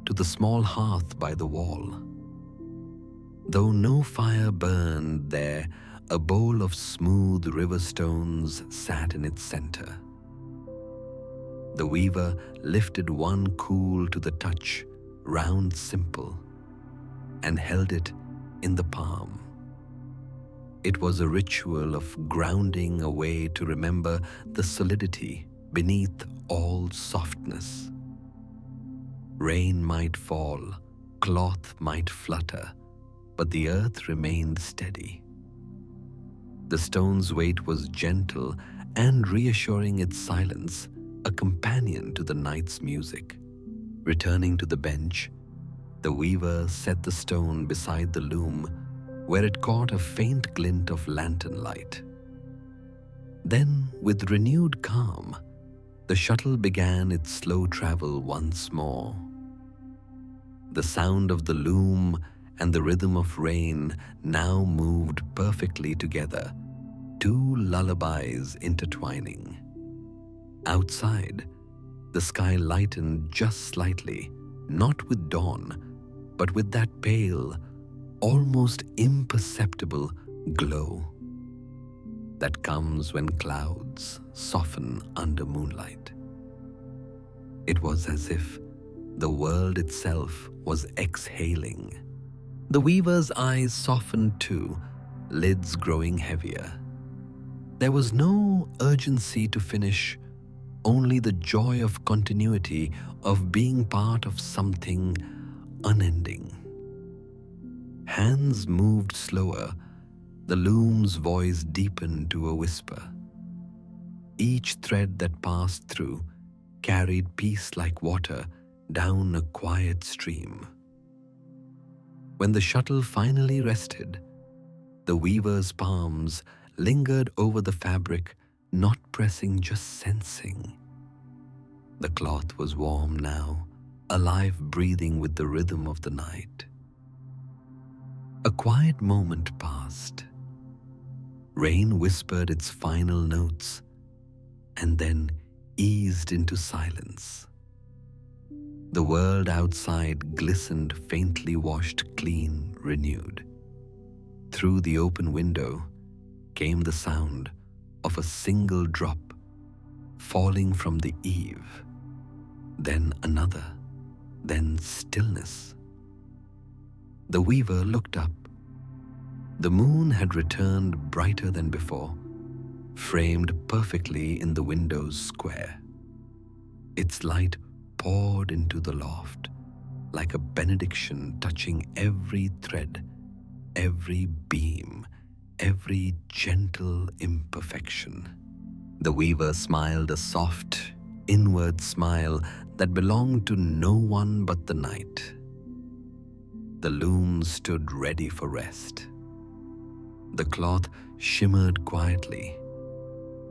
A: to the small hearth by the wall. Though no fire burned there, a bowl of smooth river stones sat in its center. The weaver lifted one cool to the touch, round, simple, and held it in the palm. It was a ritual of grounding, a way to remember the solidity beneath all softness. Rain might fall, cloth might flutter, but the earth remained steady. The stone's weight was gentle and reassuring, its silence a companion to the night's music. Returning to the bench, the weaver set the stone beside the loom, where it caught a faint glint of lantern light. Then, with renewed calm, the shuttle began its slow travel once more. The sound of the loom and the rhythm of rain now moved perfectly together, two lullabies intertwining. Outside, The sky lightened just slightly, not with dawn, but with that pale, almost imperceptible glow that comes when clouds soften under moonlight. It was as if the world itself was exhaling. The weaver's eyes softened too, lids growing heavier. There was no urgency to finish, only the joy of continuity, of being part of something unending. Hands moved slower, the loom's voice deepened to a whisper. Each thread that passed through carried peace like water down a quiet stream. When the shuttle finally rested, the weaver's palms lingered over the fabric, not pressing, just sensing. The cloth was warm now, alive, breathing with the rhythm of the night. A quiet moment passed. Rain whispered its final notes and then eased into silence. The world outside glistened, faintly washed clean, renewed. Through the open window came the sound of a single drop falling from the eave, then another, then stillness. The weaver looked up. The moon had returned brighter than before, framed perfectly in the window's square. Its light poured into the loft like a benediction, touching every thread, every beam, every gentle imperfection. The weaver smiled, a soft, inward smile that belonged to no one but the night. The loom stood ready for rest. The cloth shimmered quietly,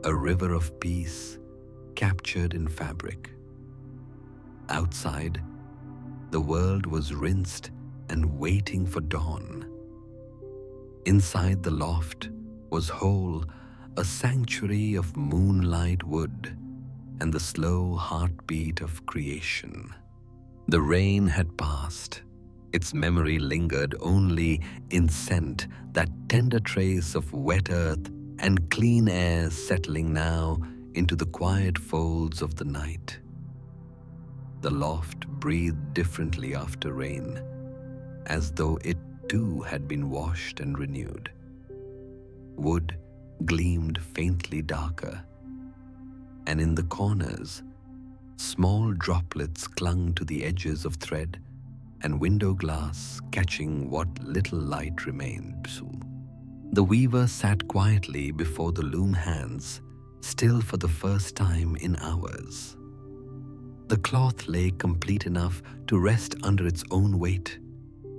A: a river of peace captured in fabric. Outside, the world was rinsed and waiting for dawn. Inside the loft was whole, a sanctuary of moonlight wood and the slow heartbeat of creation. The rain had passed. Its memory lingered only in scent, that tender trace of wet earth and clean air settling now into the quiet folds of the night. The loft breathed differently after rain, as though it too had been washed and renewed. Wood gleamed faintly darker, and in the corners, small droplets clung to the edges of thread and window glass, catching what little light remained. The weaver sat quietly before the loom, hands still for the first time in hours. The cloth lay complete enough to rest under its own weight,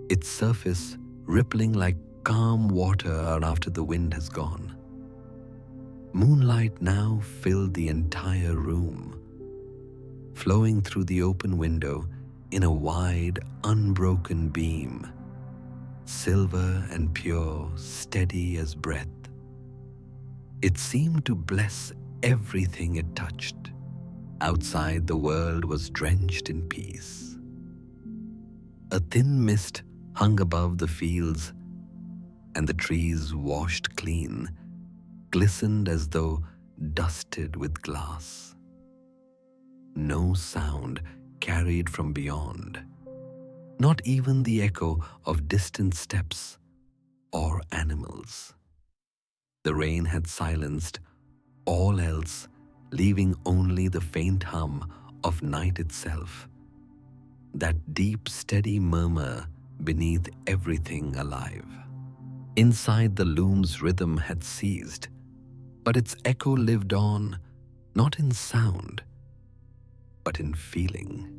A: its surface rippling like calm water after the wind has gone. Moonlight now filled the entire room, flowing through the open window in a wide, unbroken beam, silver and pure, steady as breath. It seemed to bless everything it touched. Outside, the world was drenched in peace. A thin mist hung above the fields, and the trees, washed clean, glistened as though dusted with glass. No sound carried from beyond, not even the echo of distant steps or animals. The rain had silenced all else, leaving only the faint hum of night itself, that deep, steady murmur beneath everything alive. Inside, the loom's rhythm had ceased, but its echo lived on, not in sound, but in feeling.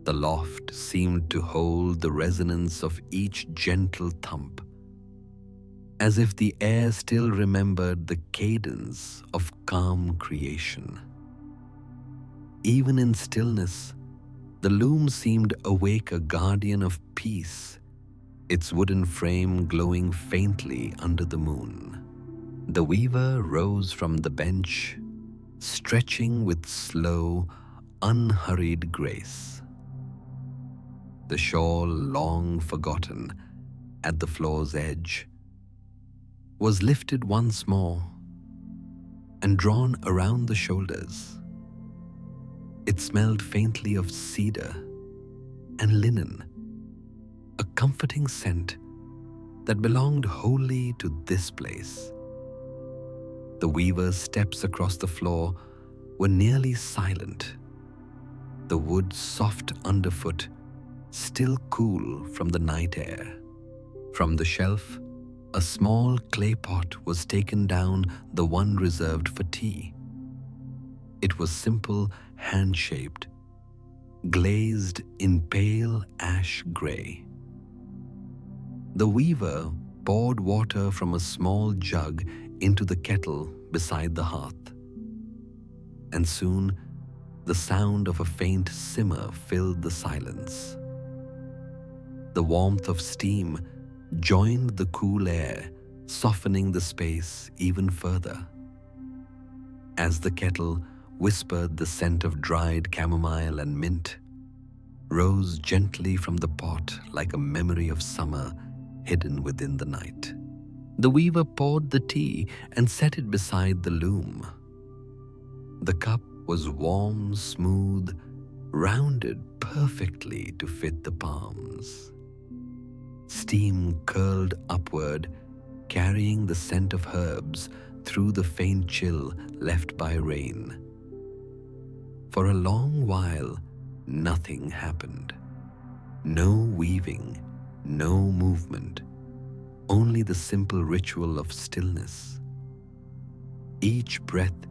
A: The loft seemed to hold the resonance of each gentle thump, as if the air still remembered the cadence of calm creation. Even in stillness, the loom seemed awake, a guardian of peace, its wooden frame glowing faintly under the moon. The weaver rose from the bench, stretching with slow, unhurried grace. The shawl, long forgotten at the floor's edge, was lifted once more and drawn around the shoulders. It smelled faintly of cedar and linen, a comforting scent that belonged wholly to this place. The weaver's steps across the floor were nearly silent, the wood soft underfoot still cool from the night air. From the shelf, a small clay pot was taken down, the one reserved for tea. It was simple, hand-shaped, glazed in pale ash gray. The weaver poured water from a small jug into the kettle beside the hearth, and soon the sound of a faint simmer filled the silence. The warmth of steam joined the cool air, softening the space even further. As the kettle whispered, the scent of dried chamomile and mint rose gently from the pot like a memory of summer hidden within the night. The weaver poured the tea and set it beside the loom. The cup was warm, smooth, rounded perfectly to fit the palms. Steam curled upward, carrying the scent of herbs through the faint chill left by rain. For a long while, nothing happened. No weaving, no movement, only the simple ritual of stillness. Each breath,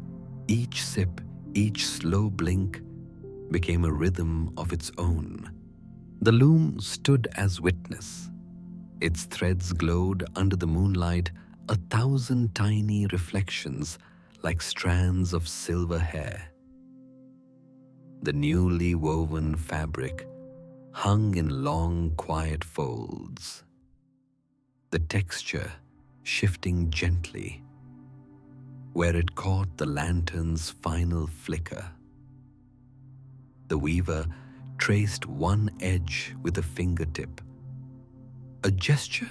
A: each sip, each slow blink became a rhythm of its own. The loom stood as witness. Its threads glowed under the moonlight, 1,000 tiny reflections like strands of silver hair. The newly woven fabric hung in long, quiet folds, the texture shifting gently where it caught the lantern's final flicker. The weaver traced one edge with a fingertip, a gesture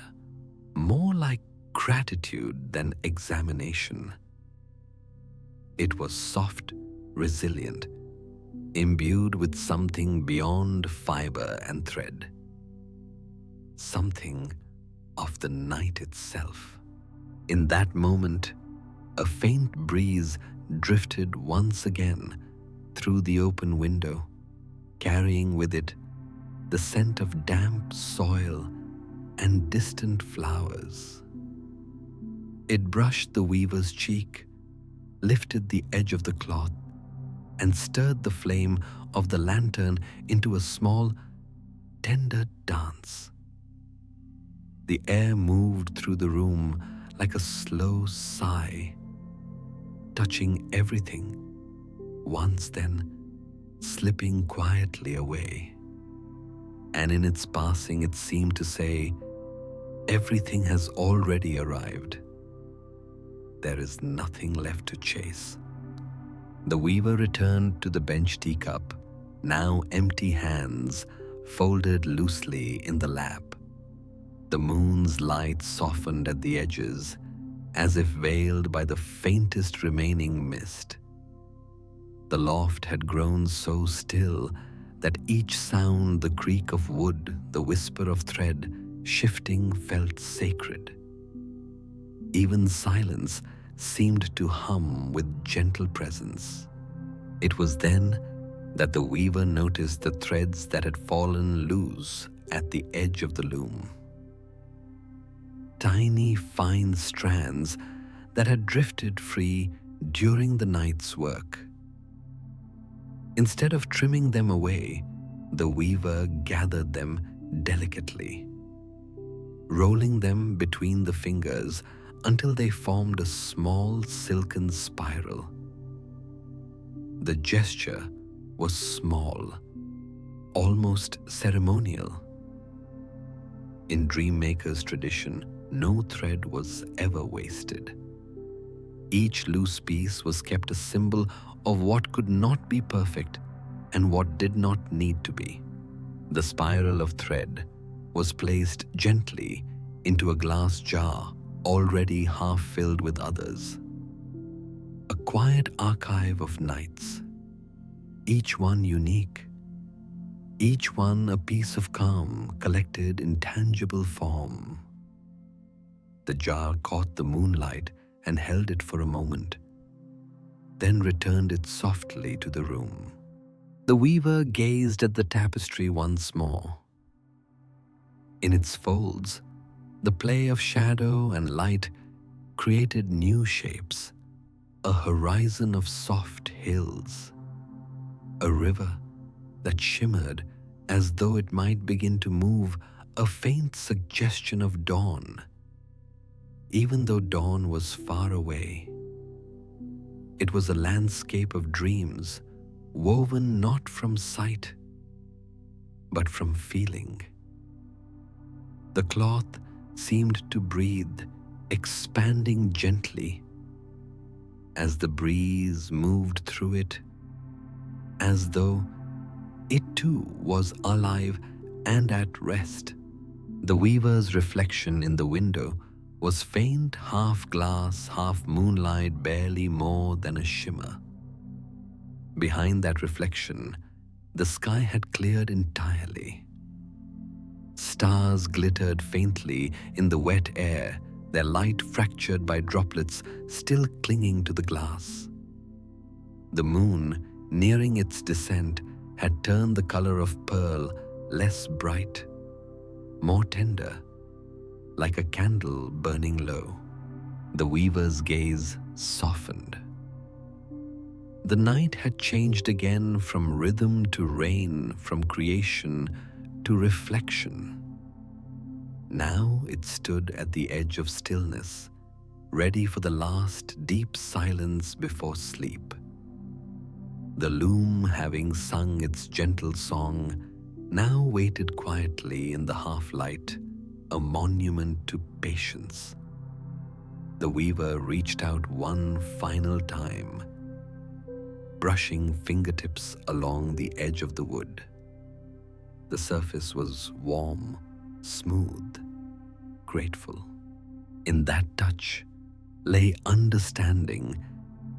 A: more like gratitude than examination. It was soft, resilient, imbued with something beyond fiber and thread, something of the night itself. In that moment, a faint breeze drifted once again through the open window, carrying with it the scent of damp soil and distant flowers. It brushed the weaver's cheek, lifted the edge of the cloth, and stirred the flame of the lantern into a small, tender dance. The air moved through the room like a slow sigh, touching everything once, then slipping quietly away. And in its passing, it seemed to say, everything has already arrived. There is nothing left to chase. The weaver returned to the bench teacup, now empty hands folded loosely in the lap. The moon's light softened at the edges, as if veiled by the faintest remaining mist. The loft had grown so still that each sound, the creak of wood, the whisper of thread shifting, felt sacred. Even silence seemed to hum with gentle presence. It was then that the weaver noticed the threads that had fallen loose at the edge of the loom. Tiny, fine strands that had drifted free during the night's work. Instead of trimming them away, the weaver gathered them delicately, rolling them between the fingers until they formed a small silken spiral. The gesture was small, almost ceremonial. In Dreammaker's tradition, no thread was ever wasted. Each loose piece was kept a symbol of what could not be perfect and what did not need to be. The spiral of thread was placed gently into a glass jar already half filled with others. A quiet archive of nights, each one unique, each one a piece of calm collected in tangible form. The jar caught the moonlight and held it for a moment, then returned it softly to the room. The weaver gazed at the tapestry once more. In its folds, the play of shadow and light created new shapes, a horizon of soft hills, a river that shimmered as though it might begin to move, a faint suggestion of dawn, even though dawn was far away. It was a landscape of dreams, woven not from sight, but from feeling. The cloth seemed to breathe, expanding gently as the breeze moved through it, as though it too was alive and at rest. The weaver's reflection in the window was faint, half glass, half moonlight, barely more than a shimmer. Behind that reflection, the sky had cleared entirely. Stars glittered faintly in the wet air, their light fractured by droplets still clinging to the glass. The moon, nearing its descent, had turned the color of pearl, less bright, more tender, like a candle burning low. The weaver's gaze softened. The night had changed again from rhythm to rain, from creation to reflection. Now it stood at the edge of stillness, ready for the last deep silence before sleep. The loom, having sung its gentle song, now waited quietly in the half-light, a monument to patience. The weaver reached out one final time, brushing fingertips along the edge of the wood. The surface was warm, smooth, grateful. In that touch lay understanding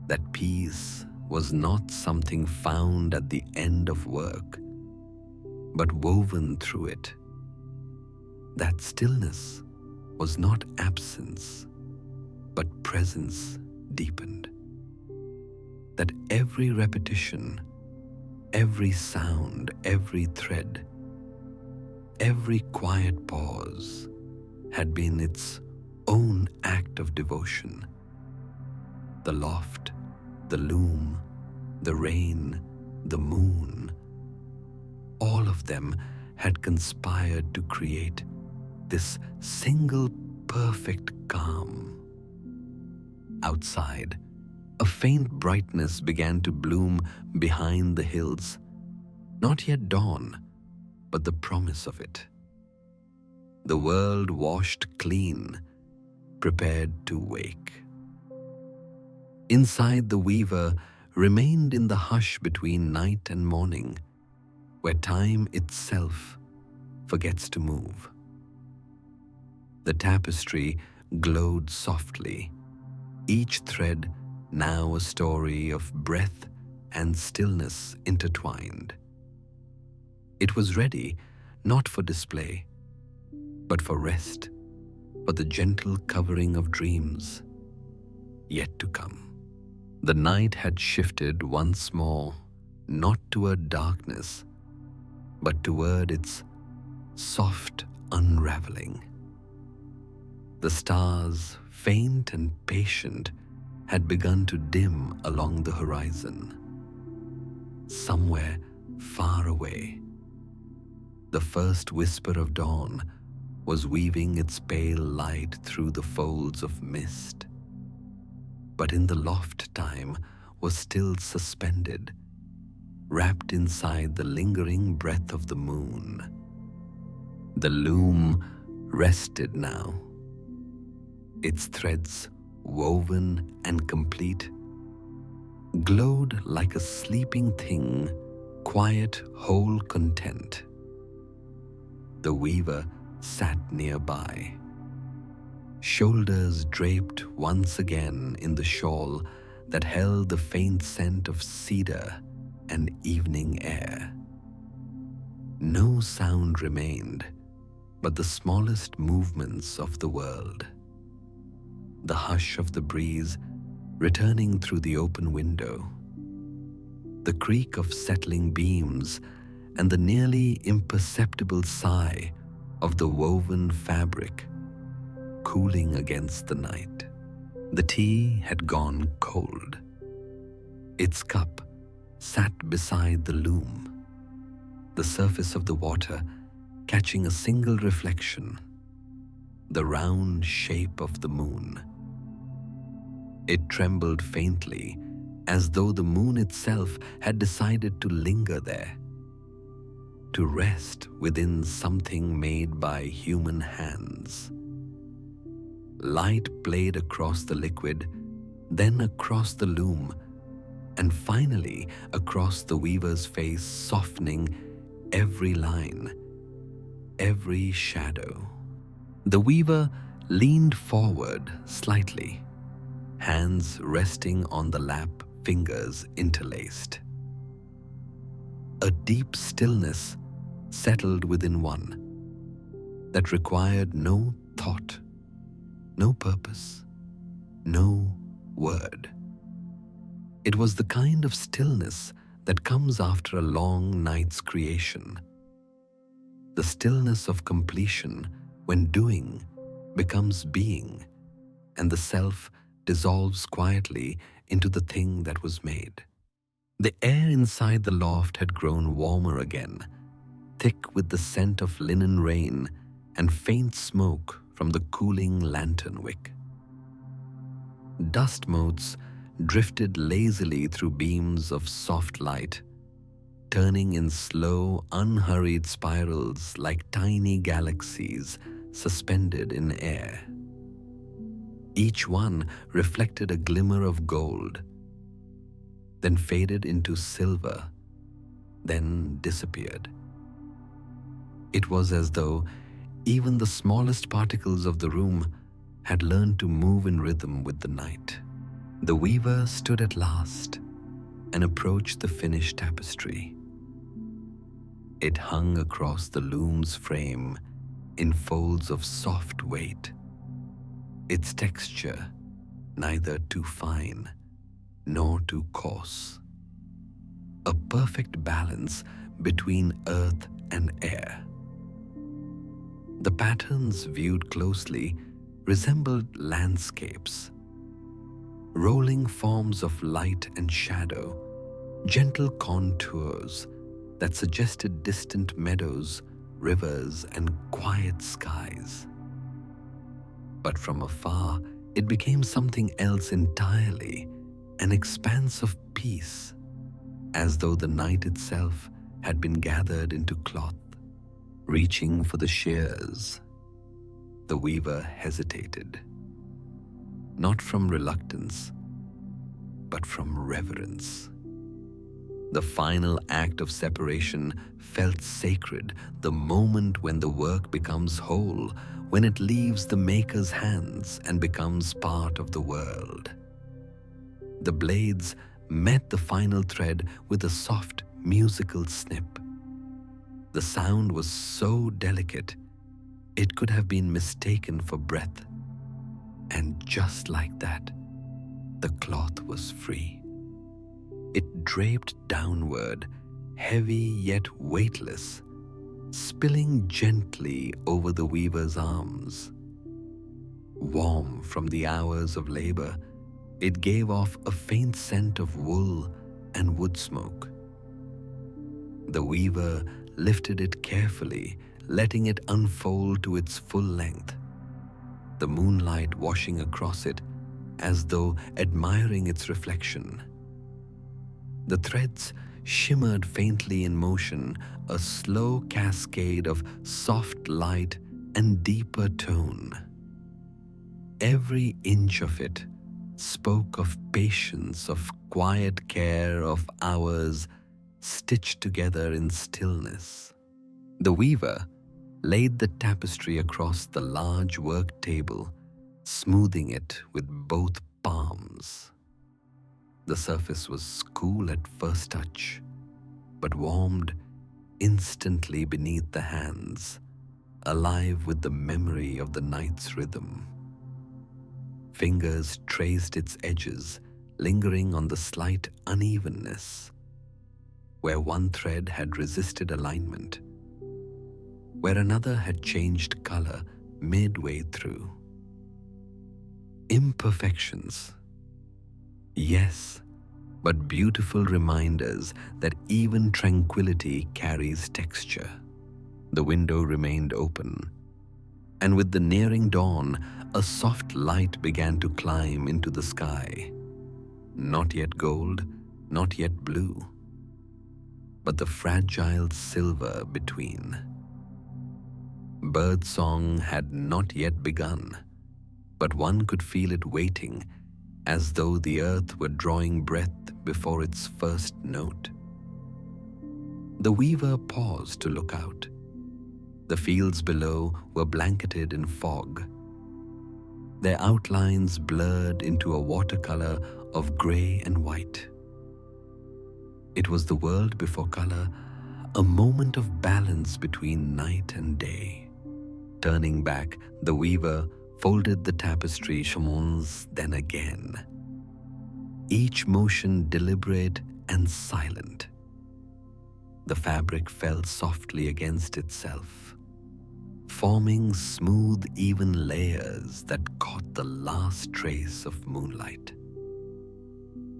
A: that peace was not something found at the end of work, but woven through it. That stillness was not absence, but presence deepened. That every repetition, every sound, every thread, every quiet pause had been its own act of devotion. The loft, the loom, the rain, the moon, all of them had conspired to create this single perfect calm. Outside, a faint brightness began to bloom behind the hills. Not yet dawn, but the promise of it. The world washed clean, prepared to wake. Inside, the weaver remained in the hush between night and morning, where time itself forgets to move. The tapestry glowed softly, each thread now a story of breath and stillness intertwined. It was ready not for display, but for rest, for the gentle covering of dreams yet to come. The night had shifted once more, not toward darkness, but toward its soft unraveling. The stars, faint and patient, had begun to dim along the horizon. Somewhere far away, the first whisper of dawn was weaving its pale light through the folds of mist. But in the loft, time was still suspended, wrapped inside the lingering breath of the moon. The loom rested now, its threads woven and complete, glowed like a sleeping thing quiet, whole content. The weaver sat nearby, shoulders draped once again in the shawl that held the faint scent of cedar and evening air. No sound remained but the smallest movements of the world. The hush of the breeze returning through the open window, the creak of settling beams, and the nearly imperceptible sigh of the woven fabric cooling against the night. The tea had gone cold. Its cup sat beside the loom, the surface of the water catching a single reflection, the round shape of the moon. It trembled faintly, as though the moon itself had decided to linger there, to rest within something made by human hands. Light played across the liquid, then across the loom, and finally across the weaver's face, softening every line, every shadow. The weaver leaned forward slightly, hands resting on the lap, fingers interlaced. A deep stillness settled within one that required no thought, no purpose, no word. It was the kind of stillness that comes after a long night's creation, the stillness of completion when doing becomes being and the self dissolves quietly into the thing that was made. The air inside the loft had grown warmer again, thick with the scent of linen rain and faint smoke from the cooling lantern wick. Dust motes drifted lazily through beams of soft light, turning in slow, unhurried spirals like tiny galaxies suspended in air. Each one reflected a glimmer of gold, then faded into silver, then disappeared. It was as though even the smallest particles of the room had learned to move in rhythm with the night. The weaver stood at last and approached the finished tapestry. It hung across the loom's frame in folds of soft weight, its texture neither too fine nor too coarse. A perfect balance between earth and air. The patterns viewed closely resembled landscapes, rolling forms of light and shadow, gentle contours that suggested distant meadows, rivers, and quiet skies. But from afar, it became something else entirely, an expanse of peace, as though the night itself had been gathered into cloth, reaching for the shears. The weaver hesitated, not from reluctance, but from reverence. The final act of separation felt sacred, the moment when the work becomes whole, when it leaves the maker's hands and becomes part of the world. The blades met the final thread with a soft musical snip. The sound was so delicate, it could have been mistaken for breath. And just like that, the cloth was free. It draped downward, heavy yet weightless, spilling gently over the weaver's arms. Warm from the hours of labor, it gave off a faint scent of wool and wood smoke. The weaver lifted it carefully, letting it unfold to its full length, the moonlight washing across it as though admiring its reflection. The threads shimmered faintly in motion, a slow cascade of soft light and deeper tone. Every inch of it spoke of patience, of quiet care, of hours stitched together in stillness. The weaver laid the tapestry across the large work table, smoothing it with both palms. The surface was cool at first touch, but warmed instantly beneath the hands, alive with the memory of the night's rhythm. Fingers traced its edges, lingering on the slight unevenness, where one thread had resisted alignment, where another had changed color midway through. Imperfections, yes, but beautiful reminders that even tranquility carries texture. The window remained open, and with the nearing dawn, a soft light began to climb into the sky. Not yet gold, not yet blue, but the fragile silver between. Birdsong had not yet begun, but one could feel it waiting, as though the earth were drawing breath before its first note. The weaver paused to look out. The fields below were blanketed in fog, their outlines blurred into a watercolor of gray and white. It was the world before color, a moment of balance between night and day. Turning back, the weaver folded the tapestry once, then again, each motion deliberate and silent. The fabric fell softly against itself, forming smooth, even layers that caught the last trace of moonlight.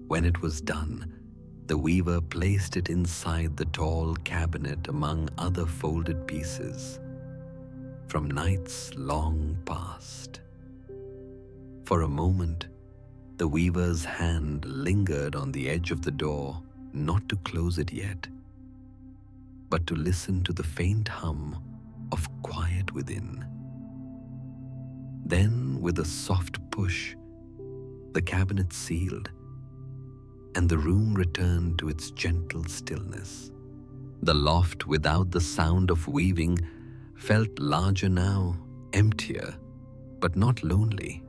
A: When it was done, the weaver placed it inside the tall cabinet among other folded pieces from nights long past. For a moment, the weaver's hand lingered on the edge of the door, not to close it yet, but to listen to the faint hum of quiet within. Then, with a soft push, the cabinet sealed, and the room returned to its gentle stillness. The loft, without the sound of weaving, felt larger now, emptier, but not lonely.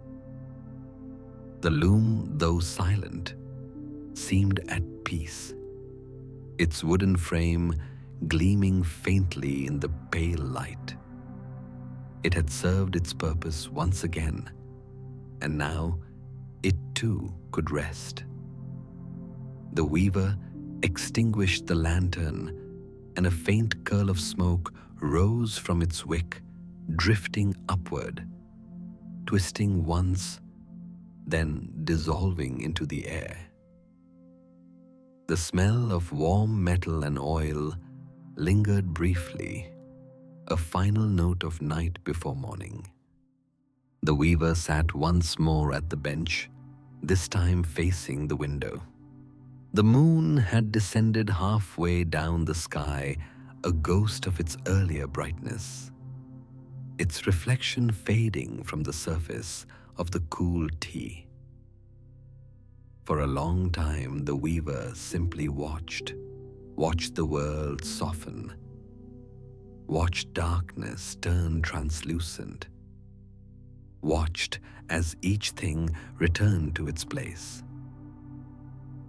A: The loom, though silent, seemed at peace, its wooden frame gleaming faintly in the pale light. It had served its purpose once again, and now it too could rest. The weaver extinguished the lantern, and a faint curl of smoke rose from its wick, drifting upward, twisting once, then dissolving into the air. The smell of warm metal and oil lingered briefly, a final note of night before morning. The weaver sat once more at the bench, this time facing the window. The moon had descended halfway down the sky, a ghost of its earlier brightness, its reflection fading from the surface of the cool tea. For a long time, the weaver simply watched the world soften, watched darkness turn translucent, watched as each thing returned to its place.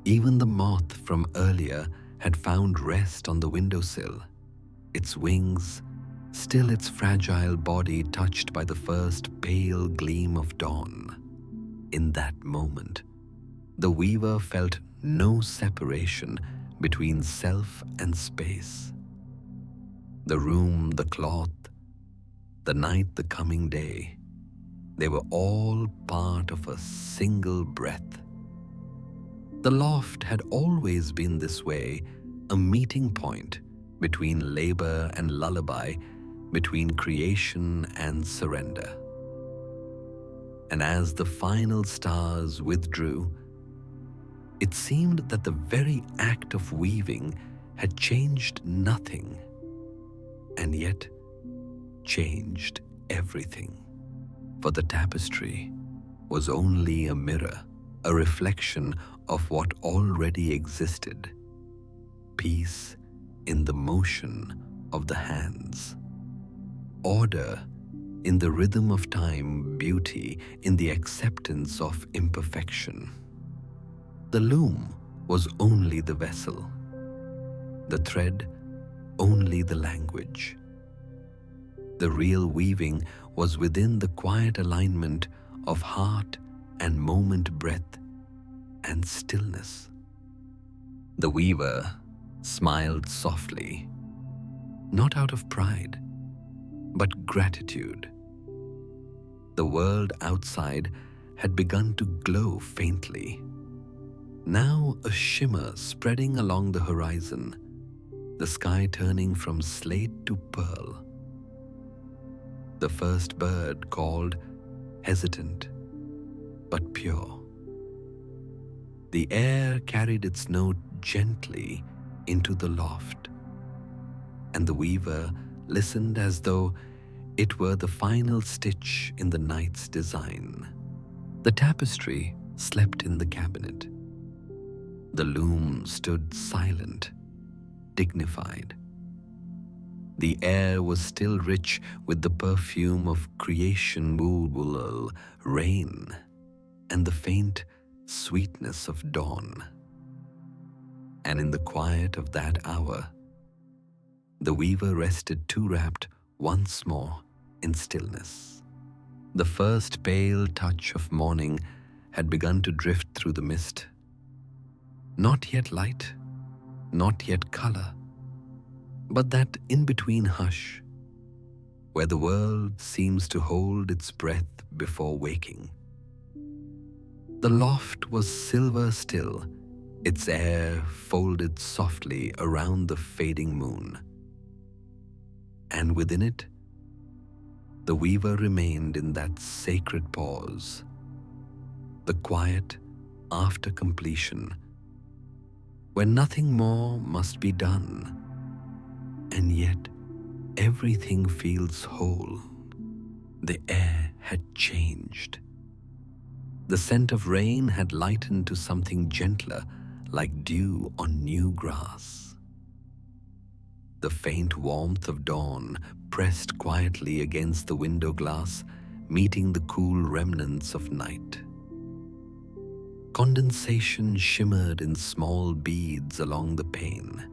A: Even the moth from earlier had found rest on the windowsill, its wings, still its fragile body touched by the first pale gleam of dawn. In that moment, the weaver felt no separation between self and space. The room, the cloth, the night, the coming day, they were all part of a single breath. The loft had always been this way, a meeting point between labor and lullaby, between creation and surrender. And as the final stars withdrew, it seemed that the very act of weaving had changed nothing, and yet changed everything. For the tapestry was only a mirror, a reflection of what already existed, peace in the motion of the hands, order in the rhythm of time, beauty in the acceptance of imperfection. The loom was only the vessel, the thread only the language. The real weaving was within the quiet alignment of heart and moment, breath and stillness. The weaver smiled softly, not out of pride, but gratitude. The world outside had begun to glow faintly. Now a shimmer spreading along the horizon, the sky turning from slate to pearl. The first bird called, hesitant but pure. The air carried its note gently into the loft, and the weaver listened as though it were the final stitch in the night's design. The tapestry slept in the cabinet. The loom stood silent, dignified. The air was still rich with the perfume of creation, wool, rain, and the faint sweetness of dawn. And in the quiet of that hour, the weaver rested too wrapped once more in stillness. The first pale touch of morning had begun to drift through the mist. Not yet light, not yet color, but that in-between hush where the world seems to hold its breath before waking. The loft was silver still, its air folded softly around the fading moon. And within it, the weaver remained in that sacred pause, the quiet after completion, when nothing more must be done, and yet everything feels whole. The air had changed. The scent of rain had lightened to something gentler, like dew on new grass. The faint warmth of dawn pressed quietly against the window glass, meeting the cool remnants of night. Condensation shimmered in small beads along the pane,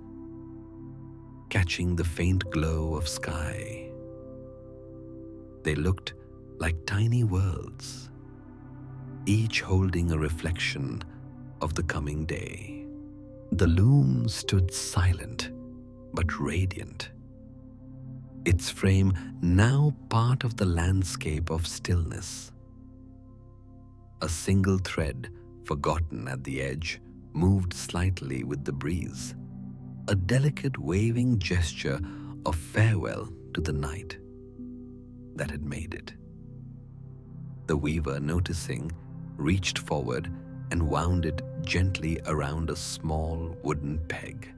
A: catching the faint glow of sky. They looked like tiny worlds, each holding a reflection of the coming day. The loom stood silent but radiant, its frame now part of the landscape of stillness. A single thread, forgotten at the edge, moved slightly with the breeze, a delicate waving gesture of farewell to the night that had made it. The weaver, noticing, reached forward and wound it gently around a small wooden peg.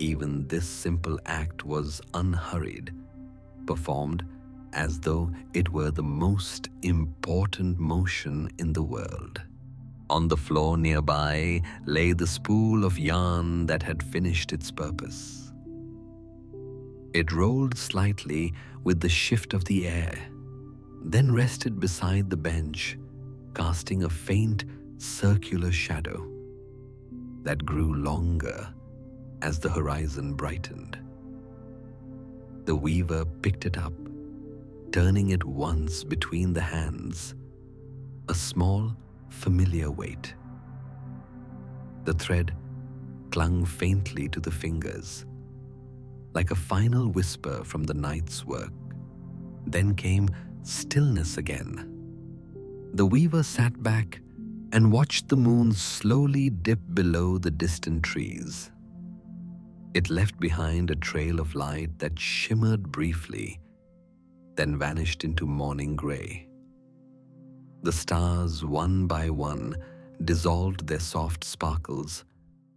A: Even this simple act was unhurried, performed as though it were the most important motion in the world. On the floor nearby lay the spool of yarn that had finished its purpose. It rolled slightly with the shift of the air, then rested beside the bench, casting a faint circular shadow that grew longer as the horizon brightened. The weaver picked it up, turning it once between the hands, a small, familiar weight. The thread clung faintly to the fingers, like a final whisper from the night's work. Then came stillness again. The weaver sat back and watched the moon slowly dip below the distant trees. It left behind a trail of light that shimmered briefly, then vanished into morning gray. The stars, one by one, dissolved their soft sparkles,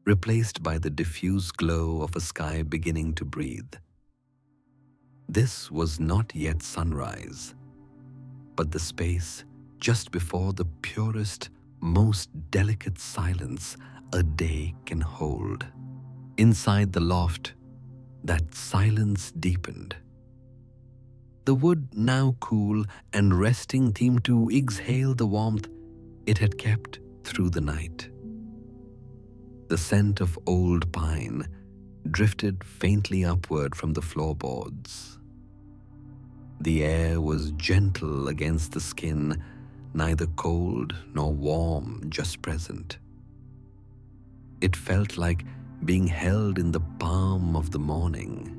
A: replaced by the diffuse glow of a sky beginning to breathe. This was not yet sunrise, but the space just before the purest, most delicate silence a day can hold. Inside the loft, that silence deepened. The wood, now cool and resting, seemed to exhale the warmth it had kept through the night. The scent of old pine drifted faintly upward from the floorboards. The air was gentle against the skin, neither cold nor warm, just present. It felt like being held in the palm of the morning.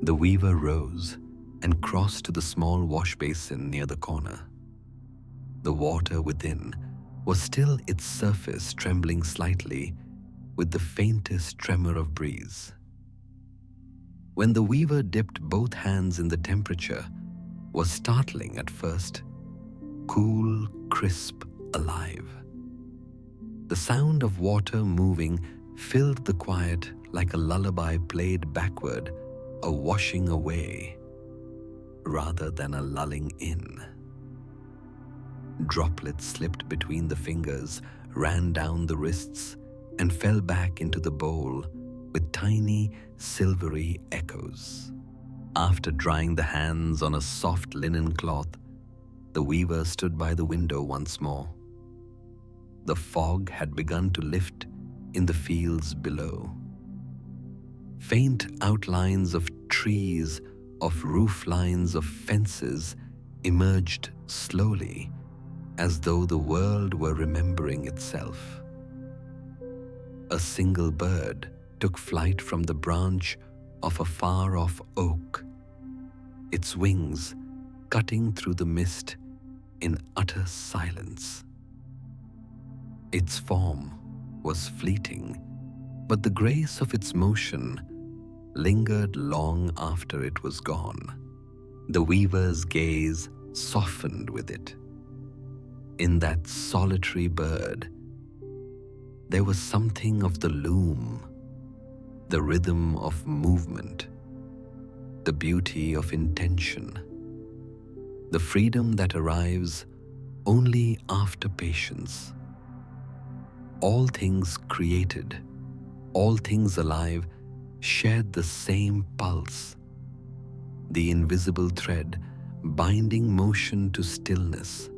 A: The weaver rose and crossed to the small wash basin near the corner. The water within was still, its surface trembling slightly with the faintest tremor of breeze. When the weaver dipped both hands in, the temperature was startling at first, cool, crisp, alive. The sound of water moving filled the quiet like a lullaby played backward, a washing away rather than a lulling in. Droplets slipped between the fingers, ran down the wrists, and fell back into the bowl with tiny, silvery echoes. After drying the hands on a soft linen cloth, the weaver stood by the window once more. The fog had begun to lift in the fields below. Faint outlines of trees, of roof lines of fences emerged slowly, as though the world were remembering itself. A single bird took flight from the branch of a far-off oak, its wings cutting through the mist in utter silence. Its form was fleeting, but the grace of its motion lingered long after it was gone. The weaver's gaze softened with it. In that solitary bird, there was something of the loom, the rhythm of movement, the beauty of intention, the freedom that arrives only after patience. All things created, all things alive, shared the same pulse, the invisible thread binding motion to stillness,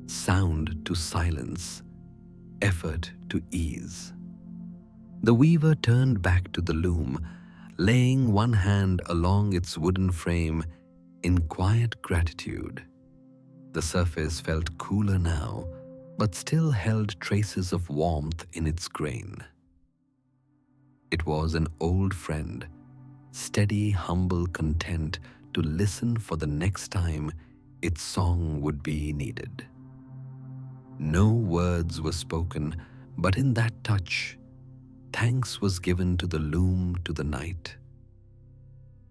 A: sound to silence, effort to ease. The weaver turned back to the loom, laying one hand along its wooden frame in quiet gratitude. The surface felt cooler now, but still held traces of warmth in its grain. It was an old friend, steady, humble, content to listen for the next time its song would be needed. No words were spoken, but in that touch, thanks was given to the loom, to the night,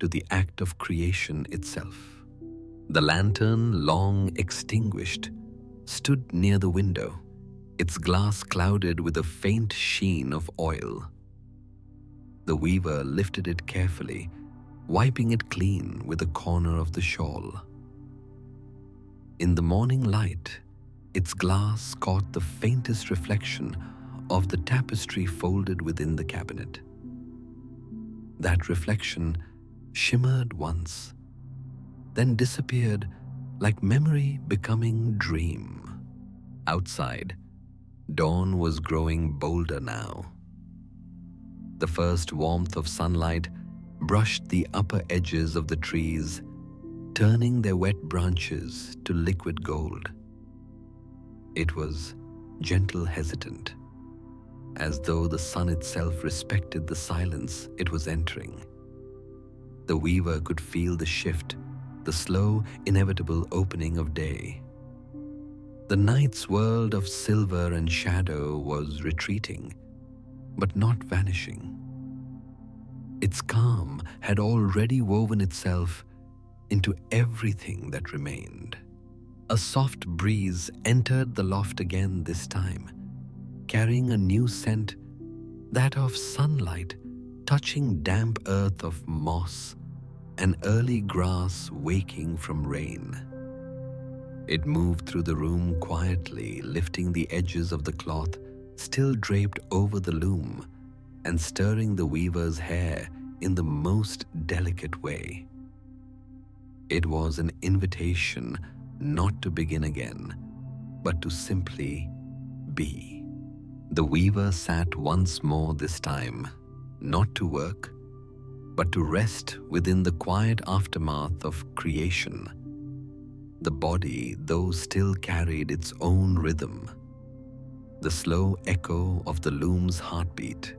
A: to the act of creation itself. The lantern, long extinguished, stood near the window, its glass clouded with a faint sheen of oil. The weaver lifted it carefully, wiping it clean with a corner of the shawl. In the morning light, its glass caught the faintest reflection of the tapestry folded within the cabinet. That reflection shimmered once, then disappeared like memory becoming dream. Outside, dawn was growing bolder now. The first warmth of sunlight brushed the upper edges of the trees, turning their wet branches to liquid gold. It was gentle, hesitant, as though the sun itself respected the silence it was entering. The weaver could feel the shift, the slow, inevitable opening of day. The night's world of silver and shadow was retreating, but not vanishing. Its calm had already woven itself into everything that remained. A soft breeze entered the loft again this time, carrying a new scent, that of sunlight touching damp earth, of moss and early grass waking from rain. It moved through the room quietly, lifting the edges of the cloth still draped over the loom, and stirring the weaver's hair in the most delicate way. It was an invitation not to begin again, but to simply be. The weaver sat once more this time, not to work, but to rest within the quiet aftermath of creation. The body, though, still carried its own rhythm, the slow echo of the loom's heartbeat,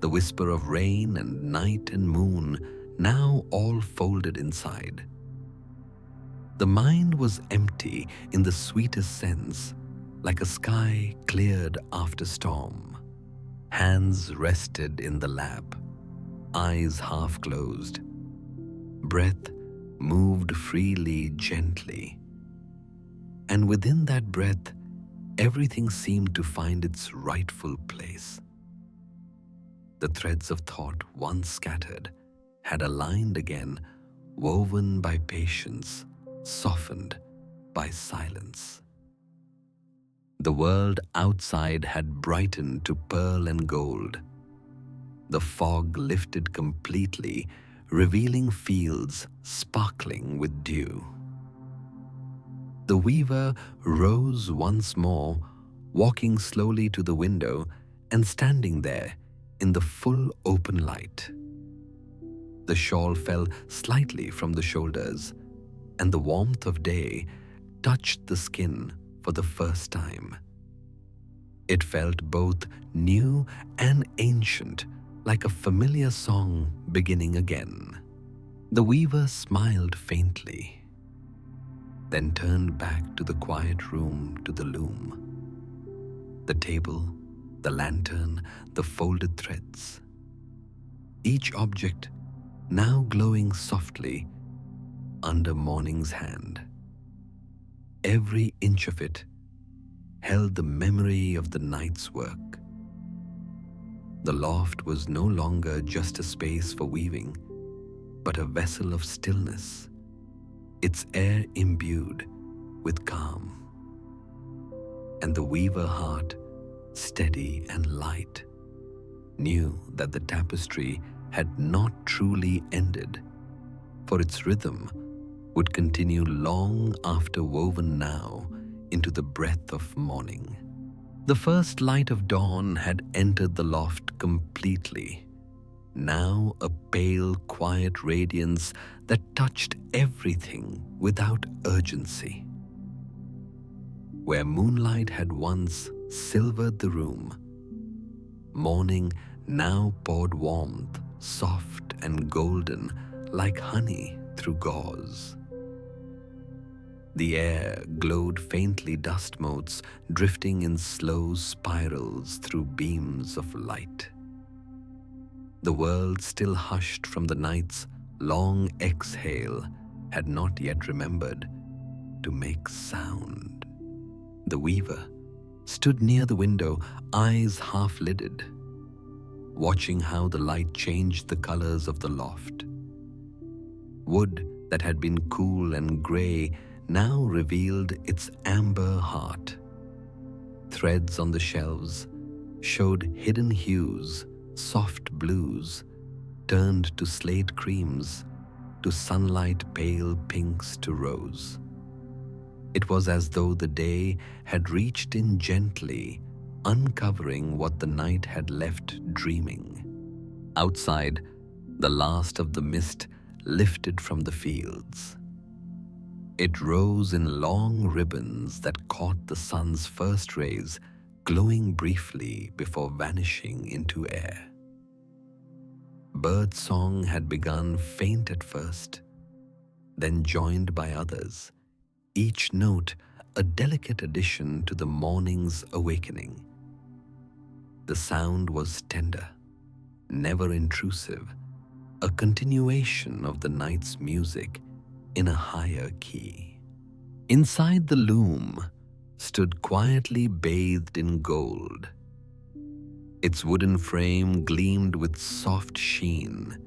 A: the whisper of rain and night and moon, now all folded inside. The mind was empty in the sweetest sense, like a sky cleared after storm. Hands rested in the lap, eyes half closed. Breath moved freely, gently. And within that breath, everything seemed to find its rightful place. The threads of thought, once scattered, had aligned again, woven by patience, softened by silence. The world outside had brightened to pearl and gold. The fog lifted completely, revealing fields sparkling with dew. The weaver rose once more, walking slowly to the window and standing there in the full open light. The shawl fell slightly from the shoulders, and the warmth of day touched the skin for the first time. It felt both new and ancient, like a familiar song beginning again. The weaver smiled faintly, then turned back to the quiet room, to the loom. The table, the lantern, the folded threads. Each object now glowing softly under morning's hand. Every inch of it held the memory of the night's work. The loft was no longer just a space for weaving, but a vessel of stillness, its air imbued with calm. And the weaver heart, steady and light, knew that the tapestry had not truly ended, for its rhythm would continue long after, woven now into the breath of morning. The first light of dawn had entered the loft completely, now a pale, quiet radiance that touched everything without urgency. Where moonlight had once silvered the room, morning now poured warmth, soft and golden, like honey through gauze. The air glowed faintly, dust motes drifting in slow spirals through beams of light. The world, still hushed from the night's long exhale, had not yet remembered to make sound. The weaver stood near the window, eyes half-lidded, watching how the light changed the colors of the loft. Wood that had been cool and gray now revealed its amber heart. Threads on the shelves showed hidden hues, soft blues turned to slate creams, to sunlight pale pinks to rose. It was as though the day had reached in gently, uncovering what the night had left dreaming. Outside, the last of the mist lifted from the fields. It rose in long ribbons that caught the sun's first rays, glowing briefly before vanishing into air. Bird song had begun faint at first, then joined by others, each note a delicate addition to the morning's awakening. The sound was tender, never intrusive, a continuation of the night's music in a higher key. Inside the loom stood quietly bathed in gold. Its wooden frame gleamed with soft sheen,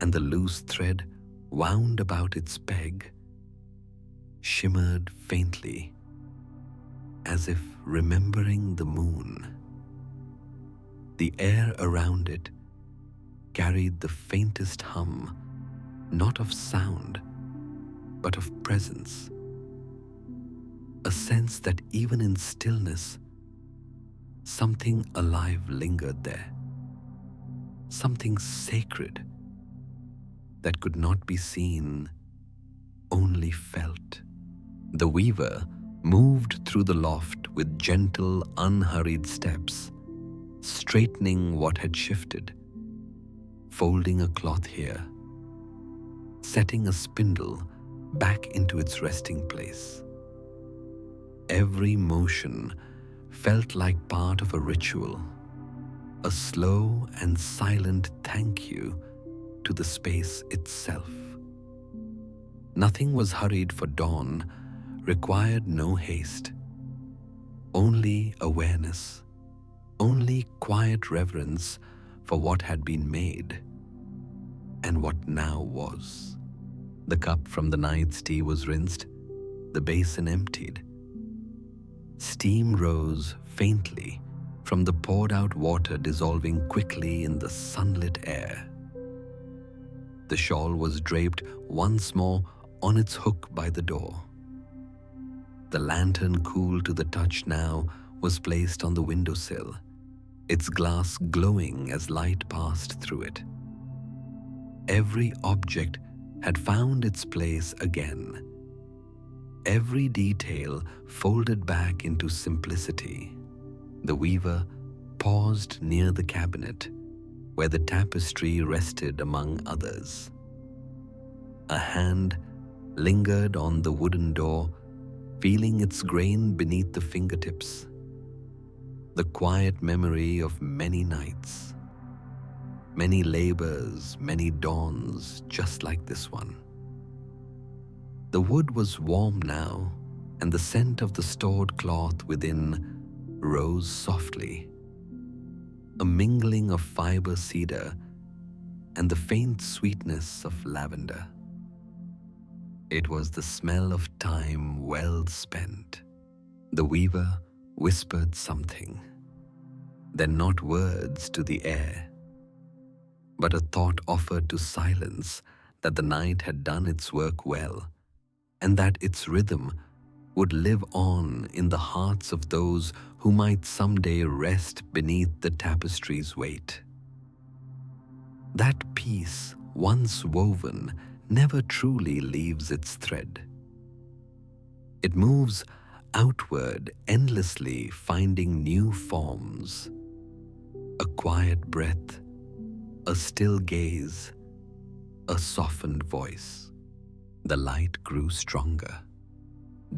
A: and the loose thread wound about its peg shimmered faintly, as if remembering the moon. The air around it carried the faintest hum, not of sound, but of presence. A sense that even in stillness, something alive lingered there. Something sacred that could not be seen, only felt. The weaver moved through the loft with gentle, unhurried steps, straightening what had shifted, folding a cloth here, setting a spindle back into its resting place. Every motion felt like part of a ritual, a slow and silent thank you to the space itself. Nothing was hurried, for dawn required no haste, only awareness, only quiet reverence for what had been made and what now was. The cup from the night's tea was rinsed, the basin emptied. Steam rose faintly from the poured-out water, dissolving quickly in the sunlit air. The shawl was draped once more on its hook by the door. The lantern, cool to the touch now, was placed on the windowsill, its glass glowing as light passed through it. Every object had found its place again. Every detail folded back into simplicity. The weaver paused near the cabinet, where the tapestry rested among others. A hand lingered on the wooden door, feeling its grain beneath the fingertips. The quiet memory of many nights, many labors, many dawns, just like this one. The wood was warm now, and the scent of the stored cloth within rose softly, a mingling of fiber cedar and the faint sweetness of lavender. It was the smell of time well spent. The weaver whispered something, then not words to the air, but a thought offered to silence that the night had done its work well, and that its rhythm would live on in the hearts of those who might someday rest beneath the tapestry's weight. That peace, once woven, never truly leaves its thread. It moves outward endlessly, finding new forms. A quiet breath, a still gaze, a softened voice. The light grew stronger.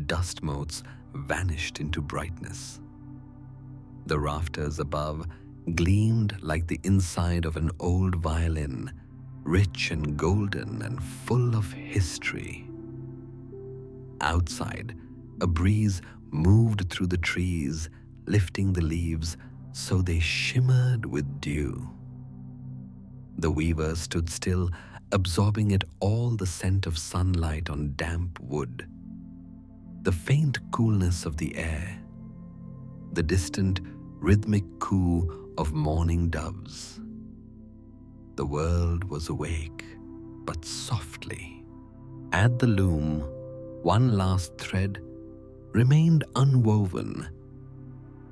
A: Dust motes vanished into brightness. The rafters above gleamed like the inside of an old violin, rich and golden and full of history. Outside, a breeze moved through the trees, lifting the leaves so they shimmered with dew. The weaver stood still, absorbing it all, the scent of sunlight on damp wood, the faint coolness of the air, the distant rhythmic coo of morning doves. The world was awake, but softly. At the loom, one last thread remained unwoven,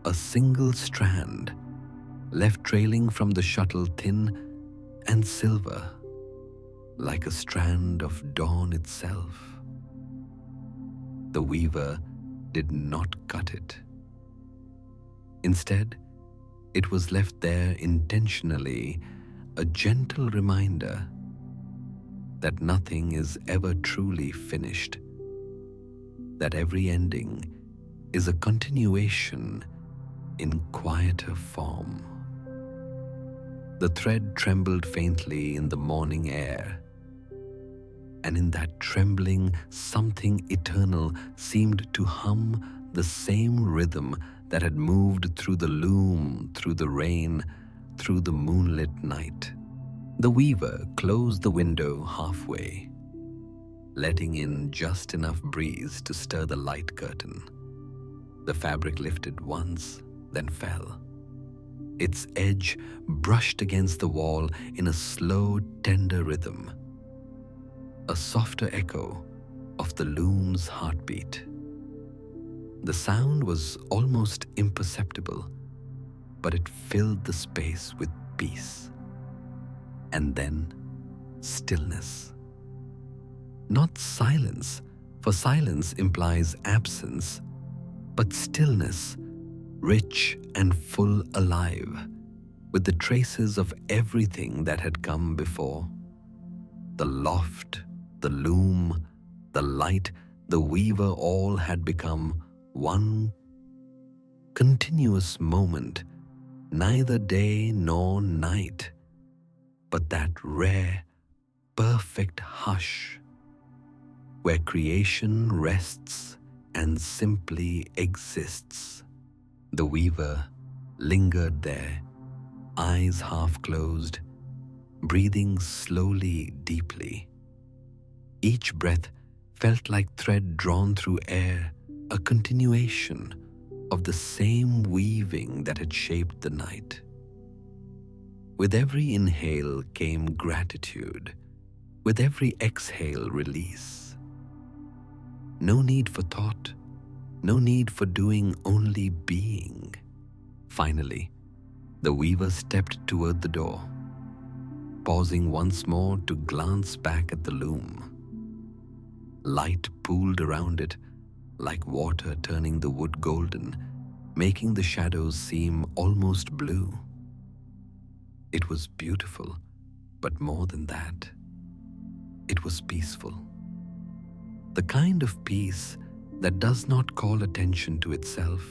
A: a single strand left trailing from the shuttle, thin and silver, like a strand of dawn itself. The weaver did not cut it. Instead, it was left there intentionally, a gentle reminder that nothing is ever truly finished, that every ending is a continuation in quieter form. The thread trembled faintly in the morning air, and in that trembling something eternal seemed to hum the same rhythm that had moved through the loom, through the rain, through the moonlit night. The weaver closed the window halfway, letting in just enough breeze to stir the light curtain. The fabric lifted once, then fell. its edge brushed against the wall in a slow, tender rhythm, a softer echo of the loom's heartbeat. The sound was almost imperceptible, but it filled the space with peace. And then stillness. Not silence, for silence implies absence, but stillness, rich and full alive, with the traces of everything that had come before. The loft, the loom, the light, the weaver, all had become one continuous moment, neither day nor night, but that rare, perfect hush where creation rests and simply exists. The weaver lingered there, eyes half closed, breathing slowly, deeply. Each breath felt like thread drawn through air, a continuation of the same weaving that had shaped the night. With every inhale came gratitude, with every exhale release. No need for thought, no need for doing, only being. Finally, the weaver stepped toward the door, pausing once more to glance back at the loom. Light pooled around it like water turning the wood golden, making the shadows seem almost blue. It was beautiful, but more than that, it was peaceful. The kind of peace that does not call attention to itself,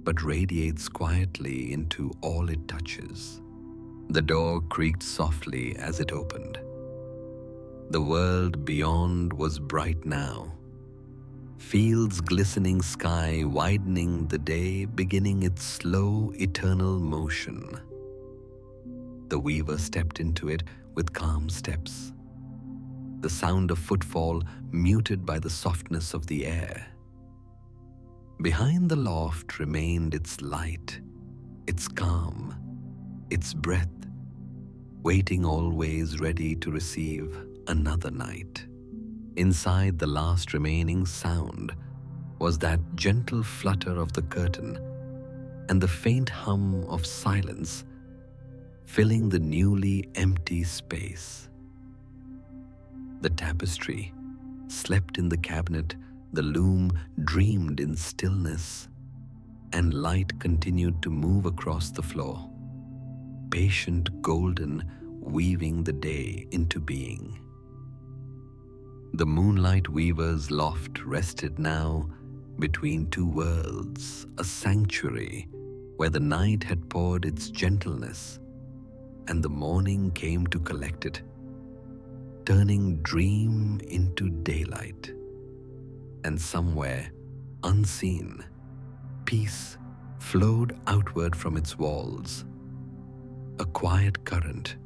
A: but radiates quietly into all it touches. The door creaked softly as it opened. The world beyond was bright now. Fields glistening, sky widening, the day beginning its slow, eternal motion. The weaver stepped into it with calm steps, the sound of footfall muted by the softness of the air. Behind the loft remained its light, its calm, its breath, waiting always ready to receive another night. Inside, the last remaining sound was that gentle flutter of the curtain and the faint hum of silence filling the newly empty space. The tapestry slept in the cabinet, the loom dreamed in stillness, and light continued to move across the floor, patient, golden, weaving the day into being. The moonlight weaver's loft rested now between two worlds, a sanctuary where the night had poured its gentleness and the morning came to collect it, turning dream into daylight. And somewhere, unseen, peace flowed outward from its walls, a quiet current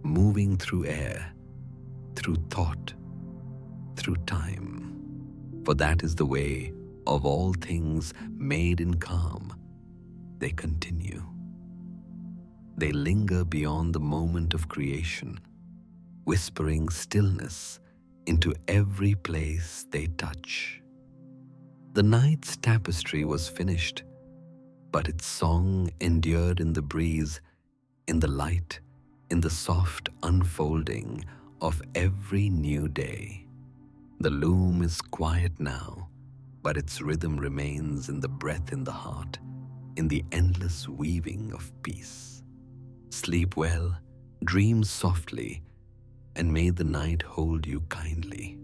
A: moving through air, through thought, through time. For that is the way of all things made in calm. They continue. They linger beyond the moment of creation, whispering stillness into every place they touch. The night's tapestry was finished, but its song endured in the breeze, in the light, in the soft unfolding of every new day. The loom is quiet now, but its rhythm remains in the breath in the heart, in the endless weaving of peace. Sleep well, dream softly, and may the night hold you kindly.